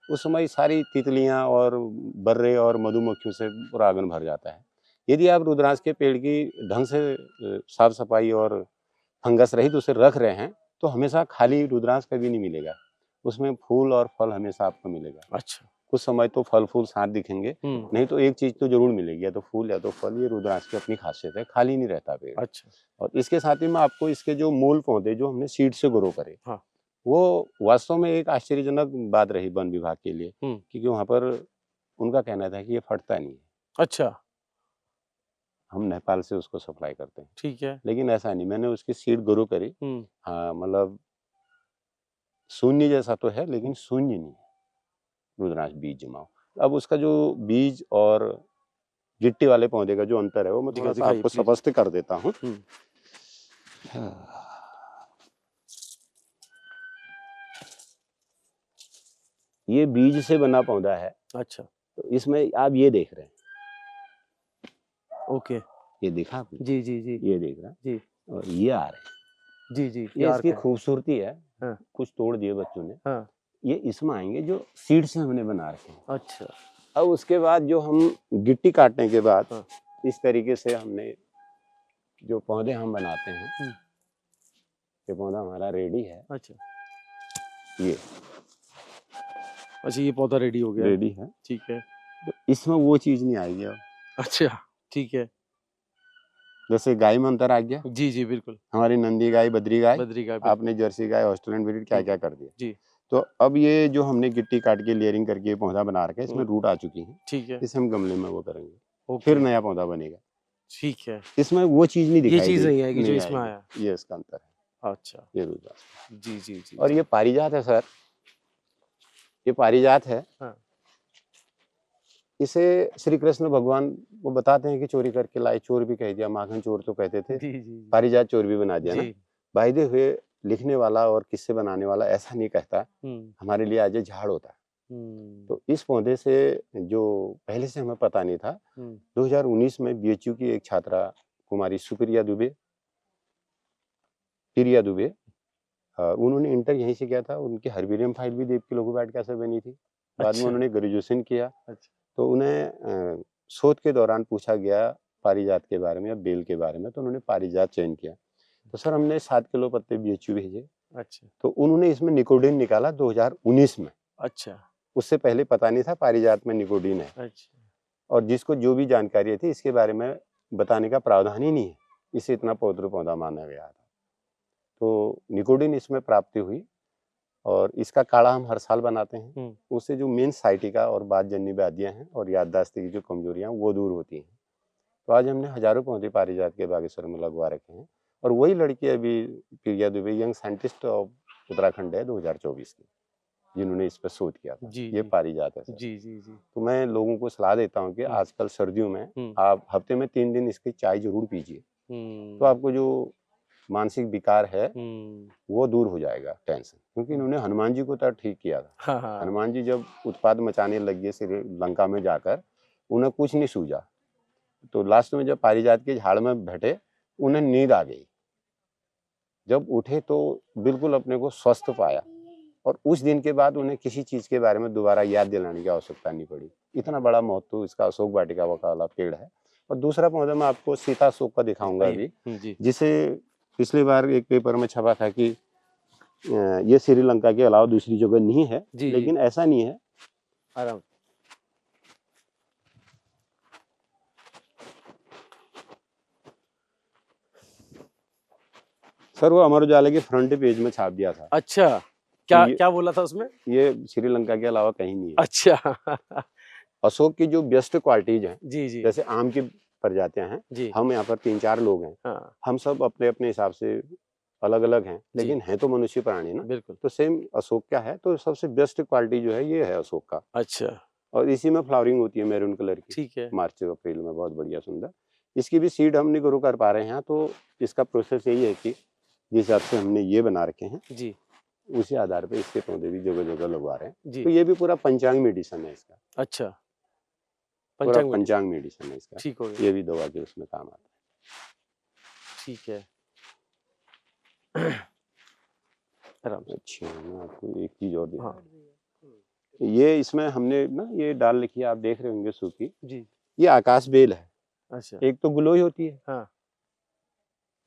उस समय सारी तितलियां और बर्रे और मधुमक्खियों से पूरा आंगन भर जाता है। यदि आप रुद्रांश के पेड़ की ढंग से साफ सफाई और फंगस रहित उसे रख रहे हैं, तो हमेशा खाली रुद्रांश कभी नहीं मिलेगा, उसमें फूल और फल हमेशा आपको मिलेगा। अच्छा। कुछ समय तो फल फूल साथ दिखेंगे, नहीं तो एक चीज तो जरूर मिलेगी, या तो फूल या तो फल। ये रुद्रांश की अपनी खासियत है, खाली नहीं रहता पेड़। अच्छा। और इसके साथ ही में आपको इसके जो मूल पौधे जो हमने सीड से ग्रो करे, हाँ, वो वास्तव में एक आश्चर्यजनक बात रही वन विभाग के लिए, क्योंकि वहां पर उनका कहना था कि ये फटता नहीं है। अच्छा। हम नेपाल से उसको सप्लाई करते हैं, ठीक है, लेकिन ऐसा नहीं। मैंने उसकी सीड ग्रो करी, हाँ, मतलब शून्य जैसा तो है, लेकिन शून्य नहीं है। रुद्रांश बीज जमाओ। अब उसका जो बीज और गिट्टी वाले पौधे का जो अंतर है, वो मैं थोड़ा सा आपको स्पष्ट कर देता हूँ। ये बीज से बना पौधा है। अच्छा। तो इसमें आप ये देख रहे हैं, ओके, ये देखा आपने? जी जी जी, ये देख रहा जी, और ये आ रहे हैं। जी जी, ये इसकी खूबसूरती है। हाँ। कुछ तोड़ दिए बच्चों ने। हाँ। ये इसमें आएंगे जो सीड से हमने बना रखे हैं। अच्छा। अब उसके बाद जो हम गिट्टी काटने के बाद, हाँ, इस तरीके से हमने जो पौधे हम बनाते हैं, ये पौधा हमारा रेडी है। अच्छा। ये अच्छा, ये पौधा रेडी हो गया, रेडी है, ठीक है। तो इसमें वो चीज नहीं आएगी अब। अच्छा, ठीक है। जैसे गाय में अंतर आ गया। जी जी बिल्कुल। हमारी नंदी गाय, बद्री गाय, आपने जर्सी गाय, ऑस्ट्रेलियन ब्रीड, क्या क्या कर दिया जी। तो अब ये जो हमने गिट्टी काट के लेयरिंग करके पौधा बना रखा है, इसमें रूट आ चुकी है, ठीक है। इसे हम गमले में वो करेंगे, फिर नया पौधा बनेगा, ठीक है। इसमें वो चीज नहीं दिखाई, ये चीज नहीं आएगी जो इसमें आया, ये इसका अंतर है। अच्छा, ये रुद्रांश। जी जी जी। और ये पारिजात है सर, ये पारिजात है। हाँ। इसे श्री कृष्ण भगवान वो बताते हैं कि चोरी करके लाए, चोर भी कह दिया, माखन चोर तो कहते थे, जी जी। पारिजात चोर भी बना दिया ना। वायदे हुए लिखने वाला और किस्से बनाने वाला ऐसा नहीं कहता, हमारे लिए आज ये झाड़ होता है। तो इस पौधे से जो पहले से हमें पता नहीं था, 2019 में बीएचयू की एक छात्रा कुमारी सुप्रिया दुबे, प्रिया दुबे, उन्होंने इंटर यहीं से किया था। उनकी हर्बेरियम फाइल भी देव की लघु वाटिका से बनी थी। बाद में उन्होंने ग्रेजुएशन किया। अच्छा। तो उन्हें शोध के दौरान पूछा गया पारिजात के बारे में या बेल के बारे में, तो उन्होंने पारिजात चयन किया। तो सर हमने 7 किलो पत्ते बीएचयू भेजे। अच्छा। तो उन्होंने इसमें निकोडीन निकाला 2019 में। अच्छा। उससे पहले पता नहीं था पारिजात में निकोडीन है। अच्छा। और जिसको जो भी जानकारी थी इसके बारे में बताने का प्रावधान ही नहीं है, इसे इतना पवित्र पौधा माना गया था। तो निकोडीन इसमें प्राप्ति हुई और इसका काढ़ा हम हर साल बनाते हैं। उससे जो मेन साइटिका और बातजन्य व्याधियां हैं और याददाश्त की जो कमजोरियां वो दूर होती हैं। तो आज हमने हजारों पौधे पारिजात के बागेश्वर में लगवा रखे हैं। और वही लड़की अभी Priya Dubey, young scientist of Uttarakhand है 2024 की, जिन्होंने इस पर शोध किया था। ये पारिजात है सर। जी जी जी। तो मैं लोगों को सलाह देता हूँ कि आजकल सर्दियों में आप हफ्ते में 3 दिन इसकी चाय जरूर पीजिए, तो आपको जो मानसिक विकार है वो दूर हो जाएगा, टेंशन। क्योंकि इन्होंने हनुमान जी को तो ठीक किया था। हाँ। हनुमान जी जब उत्पाद मचाने लग गए श्रीलंका में जाकर, उन्हें कुछ नहीं सूझा। तो लास्ट में जब पारिजात के झाड़ में बैठे, उन्हें नींद आ गई। जब उठे तो बिल्कुल अपने को स्वस्थ पाया, और उस दिन के बाद उन्हें किसी चीज के बारे में दोबारा याद दिलाने की आवश्यकता नहीं पड़ी। इतना बड़ा महत्व इसका अशोक वाटिका वाला पेड़ है। और दूसरा पौधा मैं आपको सीता अशोक का दिखाऊंगा अभी, जिसे पिछली बार एक पेपर में छपा था कि ये श्रीलंका के अलावा दूसरी जगह नहीं है, लेकिन ऐसा नहीं है। आराम सर वो अमर उजाला के फ्रंट पेज में छाप दिया था। अच्छा, क्या ये- क्या बोला था उसमें? ये श्रीलंका के अलावा कहीं नहीं है। अच्छा। अशोक की जो बेस्ट क्वालिटीज हैं, जी जी जैसे आम की प्रजातियां हैं, जी। हम यहाँ पर 3-4 लोग हैं, हाँ हम सब अपने अपने हिसाब से अलग अलग हैं, लेकिन हैं तो मनुष्य प्राणी ना। बिल्कुल। तो सेम अशोक क्या है, तो सबसे बेस्ट क्वालिटी जो है ये है अशोक का। अच्छा और इसी में फ्लावरिंग होती है मैरून कलर की, ठीक है। मार्च से अप्रैल में, बहुत बढ़िया सुंदर। इसकी भी सीड हम नहीं ग्रो कर पा रहे हैं, तो इसका प्रोसेस यही है कि जिस हिसाब से हमने ये बना रखे हैं जी उसी आधार पे इसके पौधे भी जगह जगह लगवा रहे हैं। जी। तो ये भी पूरा पंचांग मेडिसन है इसका, अच्छा, पूरा पंचांग मेडिसिन, पंचांग मेडिसन है इसका। ठीक हो गया। ये भी दवा के उसमें काम आता है। ठीक है। आराम से। अच्छा, मैं आपको एक चीज और दिखा, हाँ ये इसमें हमने ना ये डाल रखी है, आप देख रहे होंगे सूखी, जी। ये आकाश बेल है। अच्छा एक तो ग्लोई होती है हाँ।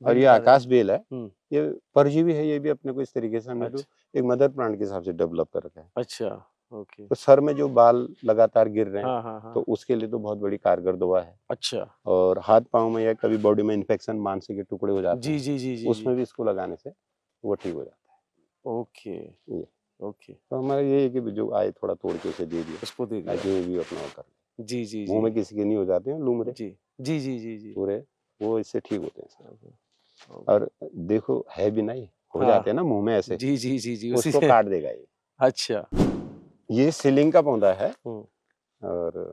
और ये आकाश बेल है। हम्म। ये परजीवी है, ये भी अपने को इस तरीके से हमने तो अच्छा एक मदर प्लांट के हिसाब से डेवलप कर रखा है। अच्छा ओके। तो सर में जो बाल लगातार गिर रहे हैं, हाँ हाँ हाँ। तो उसके लिए तो बहुत बड़ी कारगर दवा है। अच्छा और हाथ पांव में या कभी बॉडी में इन्फेक्शन, मांस के टुकड़े हो जाते जी हैं, जी जी जी उसमें भी इसको लगाने से वो ठीक हो जाता है। ओके ये ओके। तो हमारा ये है कि जो आए थोड़ा तोड़ के उसे दे दिया, उसको दे दिया। ताकि वो भी अपना वो कर ले। जी जी मुंह जी में किसी के नहीं हो जाते हैं लूमड़े जी जी जी जी जी। पूरे, वो इससे ठीक होते हैं सर। ओके। और देखो है भी नहीं, हो हाँ। जाते हैं ना मुंह में ऐसे, जी जी जी जी उसी उसको से। काट देगा ये। अच्छा। ये सीलिंग का पौधा है, हम्म। और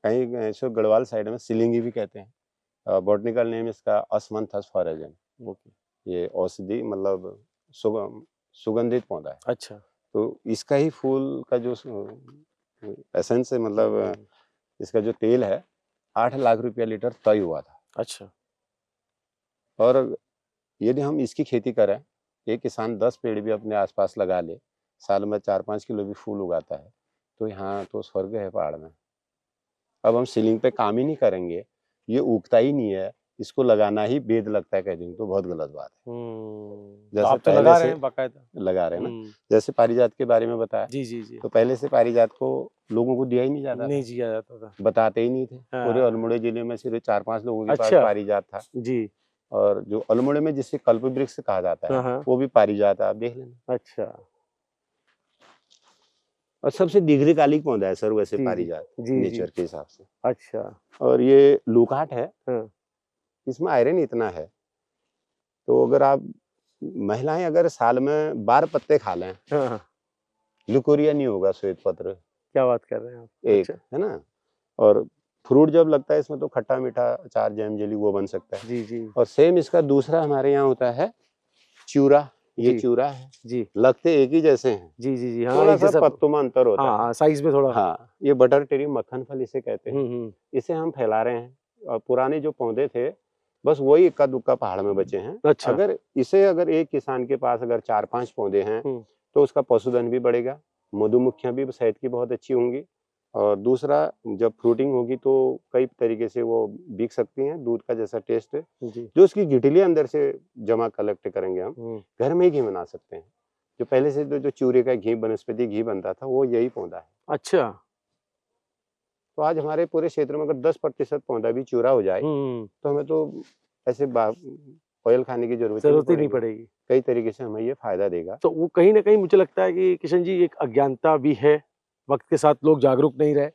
कहीं ऐसे गढ़वाल साइड में सीलिंगी भी कहते हैं। बॉटनिकल नेम इसका असमंथस फॉरेजन। ओके। ये औषधि मतलब सुगंधित पौधा है। अच्छा। तो इसका ही फूल का जो एसेंस है, मतलब इसका जो तेल है, 8 लाख रुपया लीटर तय हुआ था। अच्छा। और यदि हम इसकी खेती करें, एक किसान 10 पेड़ भी अपने आसपास लगा ले, साल में 4-5 किलो भी फूल उगाता है, तो यहाँ तो स्वर्ग है पहाड़ में। अब हम सीलिंग पे काम ही नहीं करेंगे, ये उगता ही नहीं है, इसको लगाना ही वेद लगता है, कहते हैं, तो बहुत गलत बात है। तो जैसे आप तो पहले लगा से रहे हैं बाकायदा। लगा रहे हैं ना, जैसे पारिजात के बारे में बताया, जी जी जी। तो पहले से पारिजात को लोगों को दिया ही नहीं जाता नहीं था, जिया जाता था। बताते ही नहीं थे। हाँ। पूरे अल्मोड़े जिले में सिर्फ 4-5 लोगों के पास अच्छा। पारिजात था। जी। और जो अल्मोड़े में जिसे कल्प वृक्ष कहा जाता हाँ है, हाँ। वो भी पारिजात है, आप देख लेना। अच्छा और सबसे दीर्घकालिक पौधा है सर वैसे जी जी पारिजात, जी जी। नेचर के हिसाब से। अच्छा। और ये लूकाट है, हाँ इसमें आयरन इतना है, तो अगर आप महिलाएं अगर साल में 12 पत्ते खा लें, हाँ हाँ। ल्यूकोरिया नहीं होगा, श्वेत पत्र क्या बात कर रहे हैं आप? एक अच्छा है ना। और फ्रूट जब लगता है इसमें, तो खट्टा मीठा अचार, जैम, जेली वो बन सकता है। जी जी और सेम इसका दूसरा हमारे यहाँ होता है चूरा। ये जी चूरा है, जी लगते एक ही जैसे हैं, जी जी जी। हाँ थोड़ा एक सा जैसा। पत्तों में अंतर होता हाँ है। हाँ साइज में थोड़ा। हाँ, ये बटर टेरी मक्खन फल इसे कहते हैं। इसे हम फैला रहे हैं। और पुराने जो पौधे थे, बस वही इक्का दुक्का पहाड़ में बचे हैं। अच्छा। अगर एक किसान के पास अगर 4-5 पौधे हैं, तो उसका पशुधन भी बढ़ेगा, मधुमक्खियां भी शहद की बहुत अच्छी होंगी। और दूसरा, जब फ्रूटिंग होगी तो कई तरीके से वो बिक सकती हैं, दूध का जैसा टेस्ट है। जी। जो उसकी गिटली अंदर से जमा कलेक्ट करेंगे हम, घर में ही घी बना सकते हैं। जो पहले से जो चूरे का घी, वनस्पति घी बनता था, वो यही पौधा है। अच्छा। तो आज हमारे पूरे क्षेत्र में अगर 10% पौधा भी चूरा हो जाए, तो हमें तो ऐसे ऑयल खाने की जरूरत ही नहीं पड़ेगी। कई तरीके से हमें ये फायदा देगा। तो वो कहीं ना कहीं मुझे लगता है कि किशन जी एक अज्ञानता भी है, वक्त के साथ लोग जागरूक नहीं रहे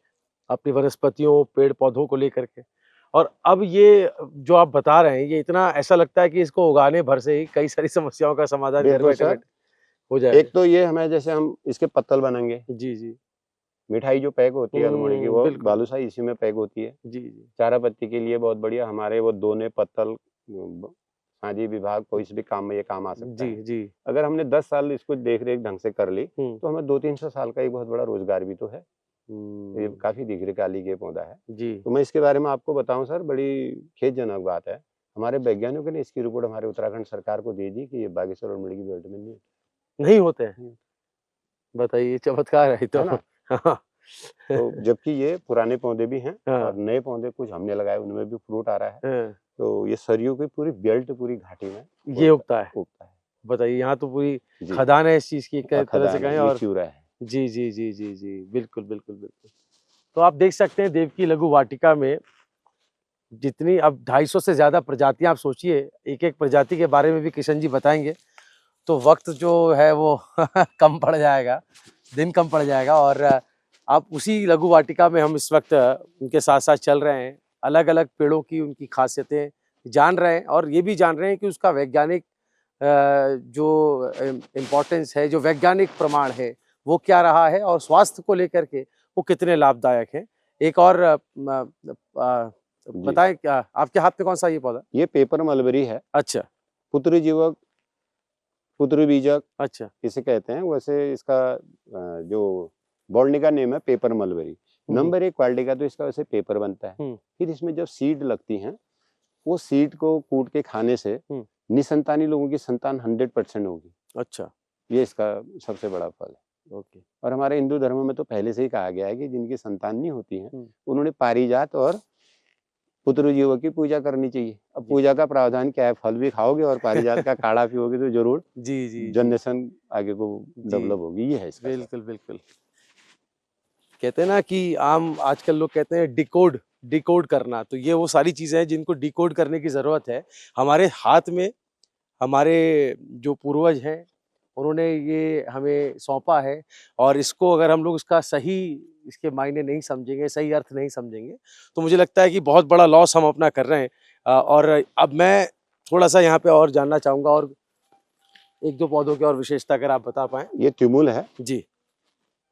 अपनी वनस्पतियों पेड़ पौधों को लेकर के। और अब ये जो आप बता रहे हैं, ये इतना ऐसा लगता है कि इसको उगाने भर से ही कई सारी समस्याओं का समाधान घर बैठे बैठे हो जाएगा। एक तो ये हमें, जैसे हम इसके पत्तल बनेंगे, जी जी। मिठाई जो पैक होती है अल्मोड़े की, वो बिल्कुल। बालूशाही इसी में पैक होती है। जी जी। चारा पत्ती के लिए बहुत बढ़िया, हमारे वो दोने पत्तल शादी विभाग कोई भी काम में ये काम आ सकता जी है। जी। अगर हमने 10 साल इसको देख रेख ढंग से कर ली, तो हमें 200-300 साल का एक बहुत बड़ा रोजगार भी तो है। ये काफी दीर्घकालिक ये पौधा है जी। तो मैं इसके बारे में आपको बताऊं सर, बड़ी खेदजनक बात है, हमारे वैज्ञानिकों ने इसकी रिपोर्ट हमारे उत्तराखंड सरकार को दे दी कि ये बागेश्वर और मुड़ी की बेल्ट में नहीं होते हैं। बताइए, चमत्कार है तो। ना। तो जबकि ये पुराने पौधे भी हैं और नए पौधे कुछ हमने लगाए, उनमें भी फ्रूट आ रहा है। तो ये सरियों की पूरी बेल्ट, पूरी घाटी में ये उगता है। उगता है। बताइए, यहाँ तो पूरी खदान है इस चीज की, एक तरह से कहें। और चूरा है। जी जी जी जी जी, बिल्कुल बिल्कुल बिल्कुल। तो आप देख सकते हैं देवकी लघु वाटिका में जितनी अब 250 से ज्यादा प्रजातियां, आप सोचिए एक एक प्रजाति के बारे में भी किशन जी बताएंगे तो वक्त जो है वो कम पड़ जाएगा, दिन कम पड़ जाएगा। और आप उसी लघु वाटिका में हम इस वक्त उनके साथ साथ चल रहे हैं, अलग अलग पेड़ों की उनकी खासियतें जान रहे हैं और ये भी जान रहे हैं कि उसका वैज्ञानिक जो इम्पोर्टेंस है, जो वैज्ञानिक प्रमाण है वो क्या रहा है और स्वास्थ्य को लेकर के वो कितने लाभदायक है। एक और बताएं, क्या आपके हाथ में कौन सा ये पौधा? ये पेपर मलबरी है। अच्छा, पुत्री जीवक, पुत्री बीजक अच्छा, इसे कहते हैं। वैसे इसका जो बॉटनी का नेम है पेपर मलबरी। नंबर 1 क्वालिटी का तो इसका वैसे पेपर बनता है। फिर इसमें जब सीड लगती हैं, वो सीड को कूट के खाने से निसंतानी लोगों की संतान 100% होगी। अच्छा, ये इसका सबसे बड़ा फल है। ओके। और हमारे हिंदू धर्म में तो पहले से ही कहा गया है कि जिनकी संतान नहीं होती है उन्होंने पारिजात और पुत्र जीवों की पूजा करनी चाहिए। अब पूजा का प्रावधान क्या है, फल भी खाओगे और पारिजात का काढ़ा पियोगे तो जरूर जी जनरेशन आगे को डेवलप होगी। ये है इसका। बिल्कुल बिल्कुल। कहते हैं ना कि आजकल लोग कहते हैं डिकोड करना, तो ये वो सारी चीजें हैं जिनको डिकोड करने की जरूरत है। हमारे हाथ में हमारे जो पूर्वज हैं उन्होंने ये हमें सौंपा है और इसको अगर हम लोग इसके मायने नहीं समझेंगे, सही अर्थ नहीं समझेंगे, तो मुझे लगता है कि बहुत बड़ा लॉस हम अपना कर रहे हैं। और अब मैं थोड़ा सा यहाँ पे और जानना चाहूंगा और एक दो पौधों की और विशेषता अगर आप बता पाएं। ये तिमुल है जी,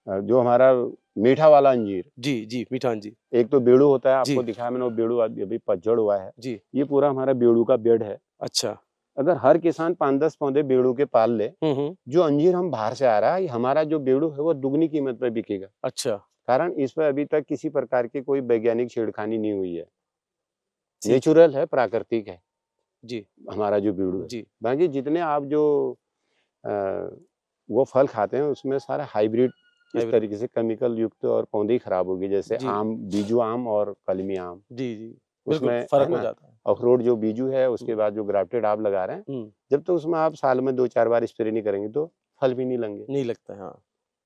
जो हमारा मीठा वाला अंजीर। जी, मीठा अंजीर। एक तो बेड़ू होता है, आपको दिखाया मैंने, वो बेड़ू अभी पतझड़ हुआ है जी। ये पूरा हमारा बेड़ू का बेड है। अच्छा। अगर हर किसान 5-10 पौधे बेड़ू के पाल ले, जो अंजीर हम बाहर से आ रहा है, हमारा जो बेड़ू है वो दुगनी कीमत में बिकेगा। अच्छा। कारण इस पर अभी तक किसी प्रकार की कोई वैज्ञानिक छेड़खानी नहीं हुई है, नेचुरल है, प्राकृतिक है जी हमारा जो बेड़ू है जी। बाकी जितने आप जो वो फल खाते हैं उसमें सारा हाइब्रिड इस तरीके से केमिकल युक्त और पौधे खराब होगी। जैसे आम, बीजू आम और कलमी आम जी उसमें फर्क हो जाता है। अखरोट जो बीजू है उसके बाद जो ग्राफ्टेड आप लगा रहे हैं, जब तक उसमें आप साल में 2-4 बार स्प्रे नहीं करेंगे तो फल भी नहीं लगता है। हाँ,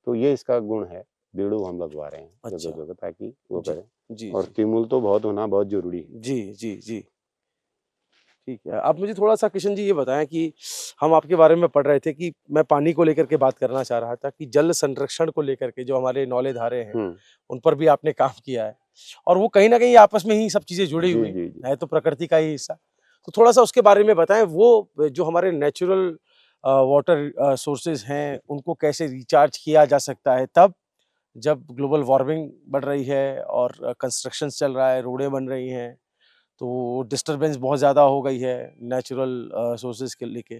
तो ये इसका गुण है। बेड़ू हम लगवा रहे हैं अच्छा। जगह ताकि वो करें जी। और तिमुल तो बहुत होना बहुत जरूरी है जी जी जी। ठीक है, आप मुझे थोड़ा सा किशन जी ये बताएं कि हम आपके बारे में पढ़ रहे थे कि मैं पानी को लेकर के बात करना चाह रहा था कि जल संरक्षण को लेकर के जो हमारे नौले धारे हैं उन पर भी आपने काम किया है और वो कहीं ना कहीं आपस में ही सब चीजें जुड़ी हुई है, तो प्रकृति का ही हिस्सा। तो थोड़ा सा उसके बारे में बताएं, वो जो हमारे नेचुरल वाटर सोर्सेज हैं उनको कैसे रिचार्ज किया जा सकता है तब जब ग्लोबल वार्मिंग बढ़ रही है और कंस्ट्रक्शन चल रहा है, रोडें बन रही हैं, तो डिस्टरबेंस बहुत ज़्यादा हो गई है नेचुरल सोर्सेज के लेके।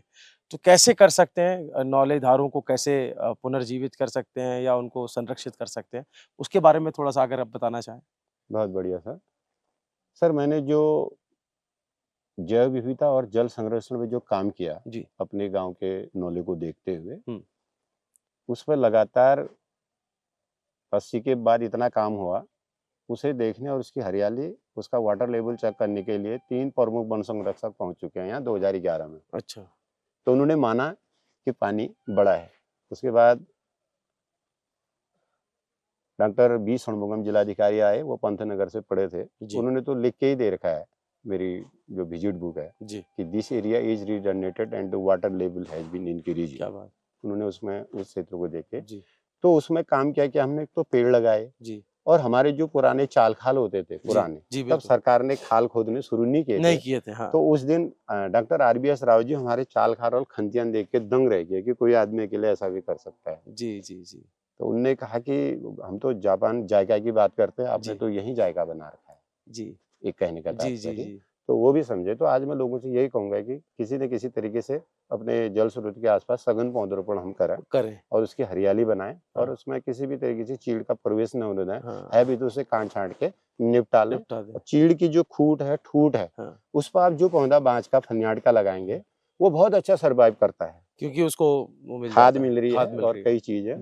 तो कैसे कर सकते हैं, नौले धारों को कैसे पुनर्जीवित कर सकते हैं या उनको संरक्षित कर सकते हैं, उसके बारे में थोड़ा सा अगर आप बताना चाहें। बहुत बढ़िया सर मैंने जो जैव विविधता और जल संरक्षण में जो काम किया जी अपने गांव के नौले को देखते हुए, उस पर लगातार 80 के बाद इतना काम हुआ, उसे देखने और उसकी हरियाली, उसका वाटर लेवल चेक करने के लिए 3 प्रमुख वन संरक्षक पहुंच चुके हैं यहाँ 2011 में। अच्छा। तो उन्होंने माना कि पानी बड़ा है। उसके बाद डॉक्टर बी षणमुगम जिलाधिकारी आए, वो पंतनगर से पढ़े थे, उन्होंने तो लिख के ही दे रखा है मेरी जो विजिट बुक है जी कि this area is regenerated and the water level has been increase. क्या बात। उन्होंने उसमें उस क्षेत्र को देखे जी। तो उसमें काम क्या किया हमने, तो पेड़ लगाए जी। और हमारे जो पुराने चाल खाल होते थे पुराने जी, तब सरकार ने खाल खोदने शुरू नहीं किए थे। हाँ। तो उस दिन डॉक्टर RBS राव जी हमारे चाल खाल और खंतियान देख के दंग रह गए कि कोई आदमी अकेले ऐसा भी कर सकता है जी जी जी। तो उनने कहा कि हम तो जापान जायका की बात करते हैं, आपने तो यही जायका बना रखा है जी, एक कहने का तात्पर्य। तो वो भी समझे। तो आज मैं लोगों से यही कहूंगा कि किसी न किसी तरीके से अपने जल स्रोत के आसपास सघन पौधरोपण हम करें और उसकी हरियाली बनाएं। हाँ। और उसमें किसी भी तरीके से चीड़ का प्रवेश न होने दें। हाँ। है भी तो उसे काट छांट के निपटा लें। चीड़ की जो ठूट है हाँ। उस पर आप जो पौधा बांज का फन्याड़ का लगाएंगे वो बहुत अच्छा सर्वाइव करता है, क्योंकि उसको खाद मिल रही है और कई चीजें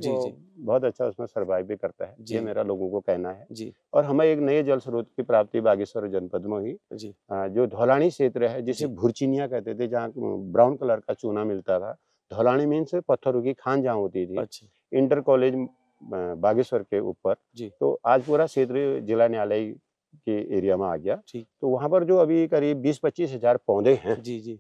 बहुत अच्छा उसमें सर्वाइव भी करता है। ये मेरा लोगों को कहना है जी। और हमें एक नए जल स्रोत की प्राप्ति बागेश्वर जनपद में हुई जी। जो धौलानी क्षेत्र है जिसे भुरचिनिया कहते थे, जहाँ ब्राउन कलर का चूना मिलता था। धौलानी मीन्स पत्थरों की खान जहाँ होती थी। अच्छा। इंटर कॉलेज बागेश्वर के ऊपर। तो आज पूरा क्षेत्र जिला न्यायालय के एरिया में आ गया। ठीक। तो वहाँ पर जो अभी करीब 20-25 हजार पौधे हैं, जी जी।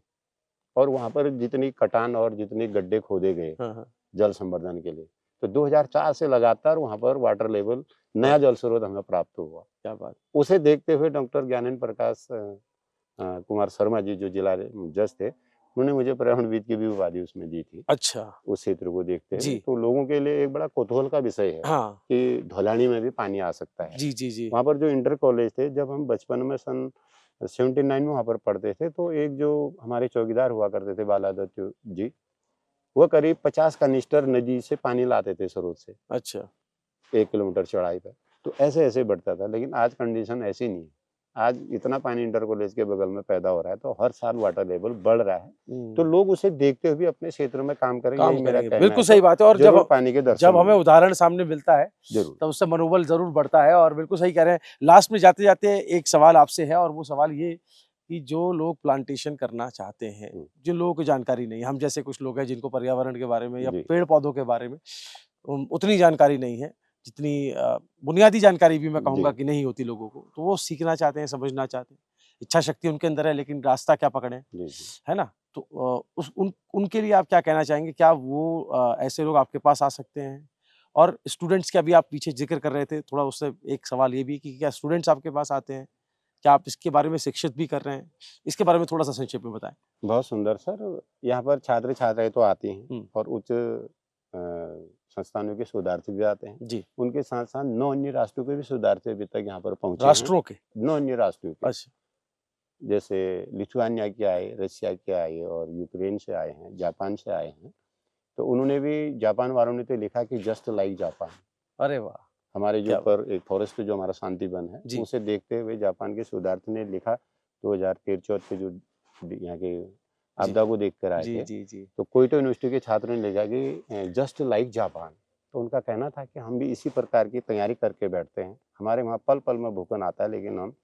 और वहाँ पर जितनी कटान और जितने गड्ढे खोदे गए हाँ हाँ। जल संवर्धन के लिए, तो 2004 से लगातार वहाँ पर वाटर लेवल, नया जल स्रोत हमें प्राप्त हुआ। क्या बात। उसे देखते हुए डॉक्टर ज्ञानेंद्र प्रकाश कुमार शर्मा जी जो जिला जज थे, उन्होंने मुझे पर्यावरणविद की भी उपाधि उसमें दी थी। अच्छा। उस क्षेत्र को देखते जी। हुए तो लोगों के लिए एक बड़ा कौतूहल का विषय है हाँ। कि धौलानी में भी पानी आ सकता है। जी जी जी। वहाँ पर जो इंटर कॉलेज थे, जब हम बचपन में सन 79 में वहाँ पर पढ़ते थे, तो एक जो हमारे चौकीदार हुआ करते थे बाला दत्त जी, वो करीब 50 कनिस्टर नदी से पानी लाते थे स्रोत से। अच्छा। 1 किलोमीटर चौड़ाई पर। तो ऐसे ऐसे बढ़ता था, लेकिन आज कंडीशन ऐसी नहीं है। आज इतना पानी इंटर कॉलेज के बगल में पैदा हो रहा है, तो हर साल वाटर लेवल बढ़ रहा है। तो लोग उसे देखते हुए अपने क्षेत्र में काम करेंगे, काम यही मेरा करेंगे। कहना बिल्कुल है। सही बात है। और जरूर पानी के दर्शन जब हमें उदाहरण सामने मिलता है जरूर, तब उससे मनोबल जरूर बढ़ता है। और बिल्कुल सही कह रहे हैं। लास्ट में जाते जाते एक सवाल आपसे है, और वो सवाल ये कि जो लोग प्लांटेशन करना चाहते हैं, जिन लोगों को जानकारी नहीं है, हम जैसे कुछ लोग हैं जिनको पर्यावरण के बारे में या पेड़ पौधों के बारे में उतनी जानकारी नहीं है, जितनी बुनियादी जानकारी भी मैं कहूँगा कि नहीं होती लोगों को, तो वो सीखना चाहते हैं, समझना चाहते हैं, इच्छा शक्ति उनके अंदर है, लेकिन रास्ता क्या पकड़े, है ना। तो उनके लिए आप क्या कहना चाहेंगे? क्या वो ऐसे लोग आपके पास आ सकते हैं? और स्टूडेंट्स का भी आप पीछे जिक्र कर रहे थे, थोड़ा उससे एक सवाल ये भी कि क्या स्टूडेंट्स आपके पास आते हैं? क्या आप इसके बारे में शिक्षित भी कर रहे हैं? इसके बारे में थोड़ा सा संक्षेप में बताएं। बहुत सुंदर सर। यहाँ पर छात्र छात्राएं तो आती हैं और उच्च संस्थानों के शोधार्थी भी आते हैं जी। उनके साथ साथ 9 अन्य राष्ट्रों के भी शोधार्थी अभी तक यहाँ पर पहुंचे राष्ट्रों के 9 अन्य राष्ट्रों के। अच्छा। जैसे लिथुआनिया के आए, रशिया के आए, और यूक्रेन से आए हैं, जापान से आए हैं। तो उन्होंने भी, जापान वालों ने तो लिखा कि जस्ट लाइक जापान। अरे वाह। हमारे जो ऊपर एक फॉरेस्ट जो हमारा शांति वन है, उसे देखते हुए जापान के शोधार्थी ने लिखा 2013-14 के जो यहाँ के आपदा को देख कर आए थे। जी जी। तो क्योटो यूनिवर्सिटी के छात्रों ने लिखा कि जस्ट लाइक जापान। तो उनका कहना था कि हम भी इसी प्रकार की तैयारी करके बैठते हैं। हमारे वहाँ पल पल में भूकंप आता है, लेकिन हम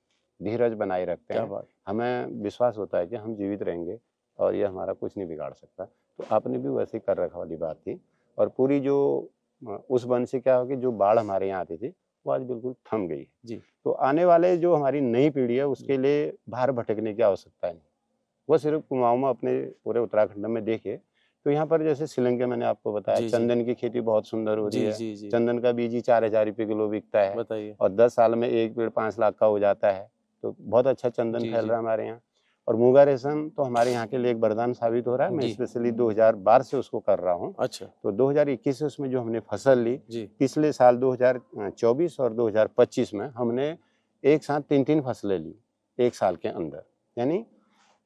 धीरज बनाए रखते हैं। हमें विश्वास होता है कि हम जीवित रहेंगे और ये हमारा कुछ नहीं बिगाड़ सकता। तो आपने भी वैसे कर रखा वाली बात थी। और पूरी जो उस वन से क्या हो कि जो बाढ़ हमारे यहाँ आती थी वो आज बिल्कुल थम गई है जी। तो आने वाले जो हमारी नई पीढ़ी है उसके लिए बाहर भटकने की आवश्यकता नहीं। वो सिर्फ कुमाऊं में अपने पूरे उत्तराखंड में देखे तो यहाँ पर जैसे श्रीलंका मैंने आपको बताया, चंदन की खेती बहुत सुंदर हो रही है। चंदन का बीज ही 4000 रुपये किलो बिकता है। बताइए। और 10 साल में एक पेड़ 5 लाख का हो जाता है। तो बहुत अच्छा चंदन फैल रहा है हमारे यहाँ। और मूंगा रेशम तो हमारे यहाँ के लिए एक वरदान साबित हो रहा है। मैं स्पेशली 2012 से उसको कर रहा हूँ। अच्छा। तो 2021 से उसमें जो हमने फसल ली, पिछले साल 2024 और 2025 में हमने एक साथ 3-3 फसलें ली एक साल के अंदर। यानी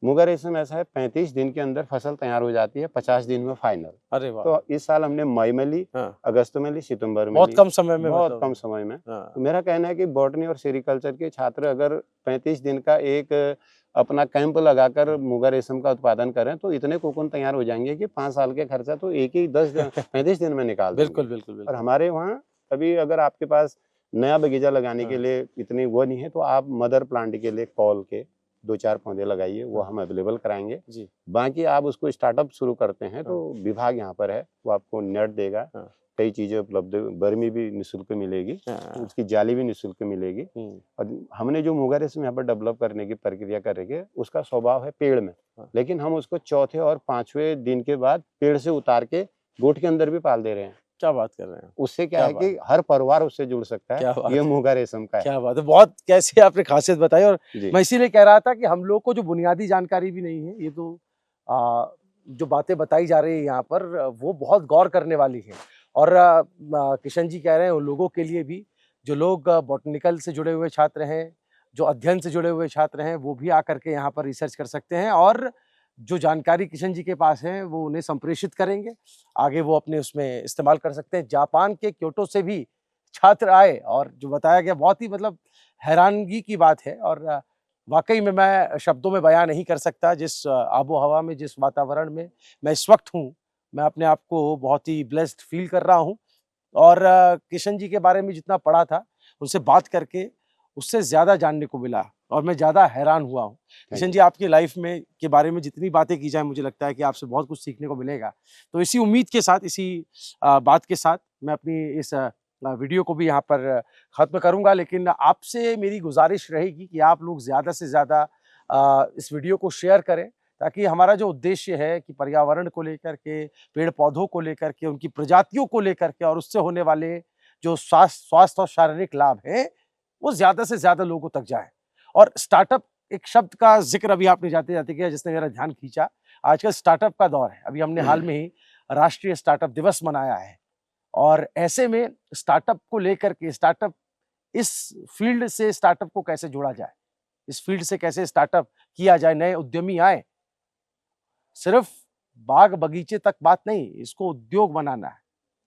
मूंगा रेशम ऐसा है 35 दिन के अंदर फसल तैयार हो जाती है, 50 दिन में फाइनल। अरे वाह। तो इस साल हमने मई में ली, अगस्त में ली, सितंबर में ली। बहुत कम समय में। बहुत कम समय में। तो मेरा कहना है कि बॉटनी और सेरिकल्चर के छात्र अगर 35 दिन का एक अपना कैंप लगाकर मूंगा रेशम का उत्पादन करें तो इतने कोकून तैयार हो जाएंगे कि 5 साल के खर्चा तो एक ही 35 दिन में निकाल देंगे। बिल्कुल बिल्कुल। और हमारे वहाँ अभी अगर आपके पास नया बगीचा लगाने के लिए इतनी वो नहीं है तो आप मदर प्लांट के लिए कॉल के 2-4 पौधे लगाइए, वो हम अवेलेबल कराएंगे जी। बाकी आप उसको स्टार्टअप शुरू करते हैं तो विभाग यहाँ पर है, वो आपको नेट देगा, कई चीजें उपलब्ध, बर्मी भी निःशुल्क मिलेगी, उसकी जाली भी निःशुल्क मिलेगी। और हमने जो मूंगा रेशम यहाँ पर डेवलप करने की प्रक्रिया कर रही है उसका स्वभाव है पेड़ में, लेकिन हम उसको चौथे और 5वें दिन के बाद पेड़ से उतार के गोट के अंदर भी पाल दे रहे हैं। क्या बात कर रहे हैं। उससे क्या है कि हर परिवार उससे जुड़ सकता है। ये मूंगा रेशम का है। क्या बात है। बहुत कैसे आपने खासियत बताई। और मैं इसीलिए कह रहा था कि हम लोग को जो बुनियादी जानकारी भी नहीं है, ये तो जो बातें बताई जा रही है यहाँ पर वो बहुत गौर करने वाली है। और किशन जी कह रहे हैं उन लोगों के लिए भी जो लोग बॉटनिकल से जुड़े हुए छात्र हैं, जो अध्ययन से जुड़े हुए छात्र हैं, वो भी आकर के यहाँ पर रिसर्च कर सकते हैं और जो जानकारी किशन जी के पास है वो उन्हें संप्रेषित करेंगे, आगे वो अपने उसमें इस्तेमाल कर सकते हैं। जापान के क्योटो से भी छात्र आए और जो बताया गया बहुत ही मतलब हैरानगी की बात है। और वाकई में मैं शब्दों में बयां नहीं कर सकता जिस आबो हवा में, जिस वातावरण में मैं इस वक्त हूँ, मैं अपने आप को बहुत ही ब्लेस्ड फील कर रहा हूँ। और किशन जी के बारे में जितना पढ़ा था उनसे बात करके उससे ज़्यादा जानने को मिला और मैं ज़्यादा हैरान हुआ हूँ। किशन जी आपकी लाइफ में के बारे में जितनी बातें की जाए मुझे लगता है कि आपसे बहुत कुछ सीखने को मिलेगा। तो इसी उम्मीद के साथ, इसी बात के साथ मैं अपनी इस वीडियो को भी यहाँ पर ख़त्म करूँगा, लेकिन आपसे मेरी गुजारिश रहेगी कि आप लोग ज़्यादा से ज़्यादा इस वीडियो को शेयर करें, ताकि हमारा जो उद्देश्य है कि पर्यावरण को लेकर के, पेड़ पौधों को लेकर के, उनकी प्रजातियों को लेकर के और उससे होने वाले जो स्वास्थ्य और शारीरिक लाभ हैं, वो ज़्यादा से ज़्यादा लोगों तक जाए। और स्टार्टअप एक शब्द का जिक्र अभी आपने जाते-जाते किया, जिसने मेरा ध्यान खींचा। आजकल स्टार्टअप का दौर है। अभी हमने हाल में ही राष्ट्रीय स्टार्टअप दिवस मनाया है, और ऐसे में स्टार्टअप को लेकर के, स्टार्टअप इस फील्ड से स्टार्टअप को कैसे जोड़ा जाए, इस फील्ड से कैसे स्टार्टअप किया जाए, नए उद्यमी आए। सिर्फ बाग बगीचे तक बात नहीं, इसको उद्योग बनाना है,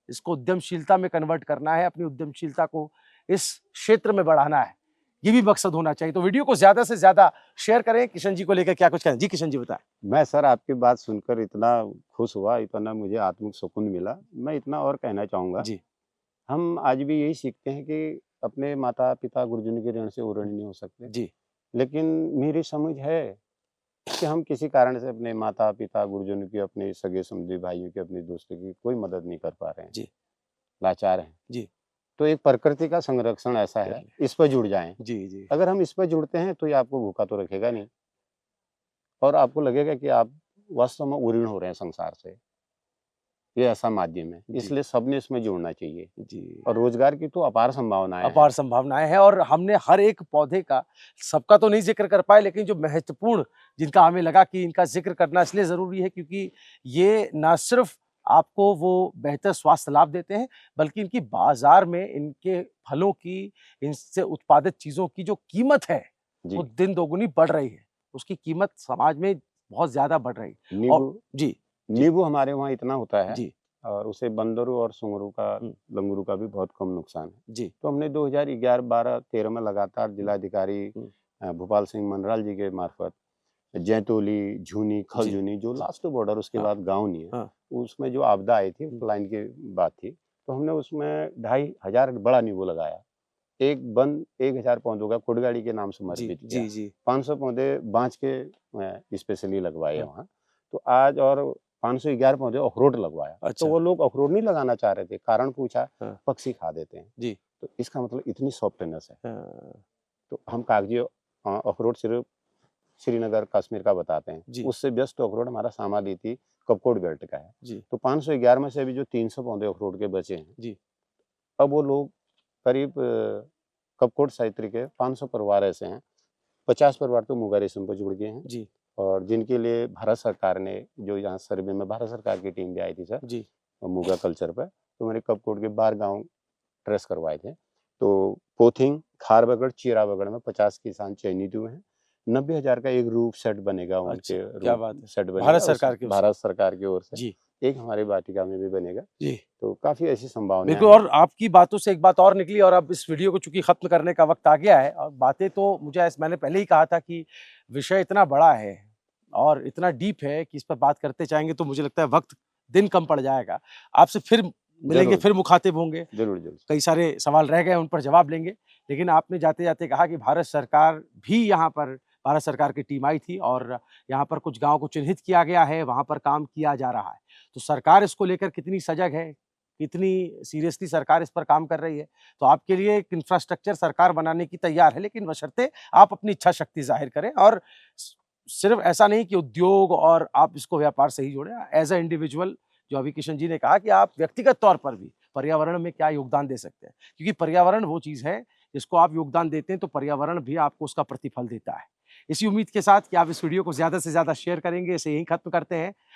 इसको उद्यमशीलता में कन्वर्ट करना है, अपनी उद्यमशीलता को इस क्षेत्र में बढ़ाना है, ये भी मकसद होना चाहिए। तो वीडियो को ज्यादा से ज्यादा शेयर करें। किशन जी को लेकर क्या कुछ कहें? जी किशन जी बताएं। मैं सर आपकी बात सुनकर इतना खुश हुआ, इतना मुझे आत्मिक सुकून मिला। मैं इतना और कहना चाहूँगा, जी। हम आज भी यही सीखते हैं कि अपने माता पिता गुरुजन के ऋण से ऋणी नहीं हो सकते। जी। लेकिन मेरी समझ है कि हम किसी कारण से अपने माता पिता गुरुजन की, अपने सगे संबंधी भाइयों की, अपने दोस्तों की कोई मदद नहीं कर पा रहे हैं। जी। लाचार हैं। जी। तो एक प्रकृति का संरक्षण ऐसा है, इस पर जुड़ जाएं। जी जी। अगर हम इस पर जुड़ते हैं तो ये आपको भूखा तो रखेगा नहीं, और आपको लगेगा कि आप वास्तव में ऋण हो रहे हैं संसार से। ये ऐसा माध्यम है, इसलिए सबने इसमें जुड़ना चाहिए जी। और रोजगार की तो अपार संभावनाएं हैं। अपार संभावनाएं हैं, और हमने हर एक पौधे का, सबका तो नहीं जिक्र कर पाए, लेकिन जो महत्वपूर्ण, जिनका हमें लगा कि इनका जिक्र करना इसलिए जरूरी है क्योंकि ये ना सिर्फ आपको वो बेहतर स्वास्थ्य लाभ देते हैं, बल्कि इनकी बाजार में इनके फलों की, इनसे उत्पादित चीजों की जो कीमत है वो दिन दोगुनी बढ़ रही है। उसकी कीमत समाज में बहुत ज्यादा बढ़ रही है। नींबू, जी, नींबू हमारे वहाँ इतना होता है जी, और उसे बंदरों और सुंगरों का, लंगूरों का भी बहुत कम नुकसान है। जी। तो हमने 2011, 12, 13 में लगातार जिलाधिकारी भोपाल सिंह मनराल जी के मार्फत जैतोली, झूनी, खलझूनी, जो लास्ट बॉर्डर, उसके बाद गाँव नहीं है, उसमें जो आपदा आई थी, लाइन की बात थी, तो हमने उसमें 2500 बड़ा नींबू लगाया। एक वन 1000 पौधों का कुड़गाड़ी के नाम समर्पित किया। 500 पौधे बांज के स्पेशली लगवाए वहाँ। तो आज और 511 पौधे अखरोट लगवाया। अच्छा। तो वो लोग अखरोट नहीं लगाना चाह रहे थे, कारण पूछा, पक्षी खा देते हैं। जी। तो इसका मतलब इतनी सॉफ्टनेस है। तो हम कागजी अखरोट सिर्फ श्रीनगर कश्मीर का बताते हैं, उससे बेस्ट अखरोट हमारा सामादीती कपकोट बेल्ट का है। जी। तो 511 में से अभी जो 300 पौधे अखरोट के बचे हैं, जी, अब वो लोग करीब कपकोट साहित्य के 500 परिवार ऐसे हैं, 50 परिवार तो मुगा रेशम पर जुड़ गए हैं। जी। और जिनके लिए भारत सरकार ने, जो यहाँ सर्वे में भारत सरकार की टीम भी आई थी सर, जी, मुगा कल्चर पर, तो मैंने कपकोट के 12 गाँव ट्रेस करवाए थे। तो पोथिंग, खारबगड़, चीराबगड़ में 50 किसान चयनित हुए हैं। 90,000 का एक रूप सेट बनेगा उनके। क्या बात है। सेट बनेगा भारत सरकार की ओर से। जी। एक हमारी वाटिका में भी बनेगा। जी। तो काफी ऐसी संभावनाएं हैं। और आपकी बातों से एक बात और निकली, और अब इस वीडियो को चूंकि खत्म करने का वक्त आ गया है, और बातें तो मुझे, मैंने पहले ही कहा था कि विषय इतना बड़ा है और इतना डीप है कि इस पर बात करते जाएंगे तो मुझे लगता है वक्त दिन कम पड़ जाएगा। आपसे फिर मिलेंगे, फिर मुखातिब होंगे। जरूर। कई सारे सवाल रह गए, उन पर जवाब लेंगे। लेकिन आपने जाते जाते कहा कि भारत सरकार भी यहाँ पर, भारत सरकार की टीम आई थी और यहाँ पर कुछ गांव को चिन्हित किया गया है, वहां पर काम किया जा रहा है। तो सरकार इसको लेकर कितनी सजग है, कितनी सीरियसली सरकार इस पर काम कर रही है। तो आपके लिए एक इंफ्रास्ट्रक्चर सरकार बनाने की तैयार है, लेकिन बशर्ते आप अपनी इच्छा शक्ति जाहिर करें, और सिर्फ ऐसा नहीं कि उद्योग और आप इसको व्यापार से ही जोड़ें। एज अ इंडिविजुअल, जो अभी किशन जी ने कहा कि आप व्यक्तिगत तौर पर भी पर्यावरण में क्या योगदान दे सकते हैं, क्योंकि पर्यावरण वो चीज है जिसको आप योगदान देते हैं तो पर्यावरण भी आपको उसका प्रतिफल देता है। इसी उम्मीद के साथ कि आप इस वीडियो को ज्यादा से ज्यादा शेयर करेंगे, इसे यहीं खत्म करते हैं।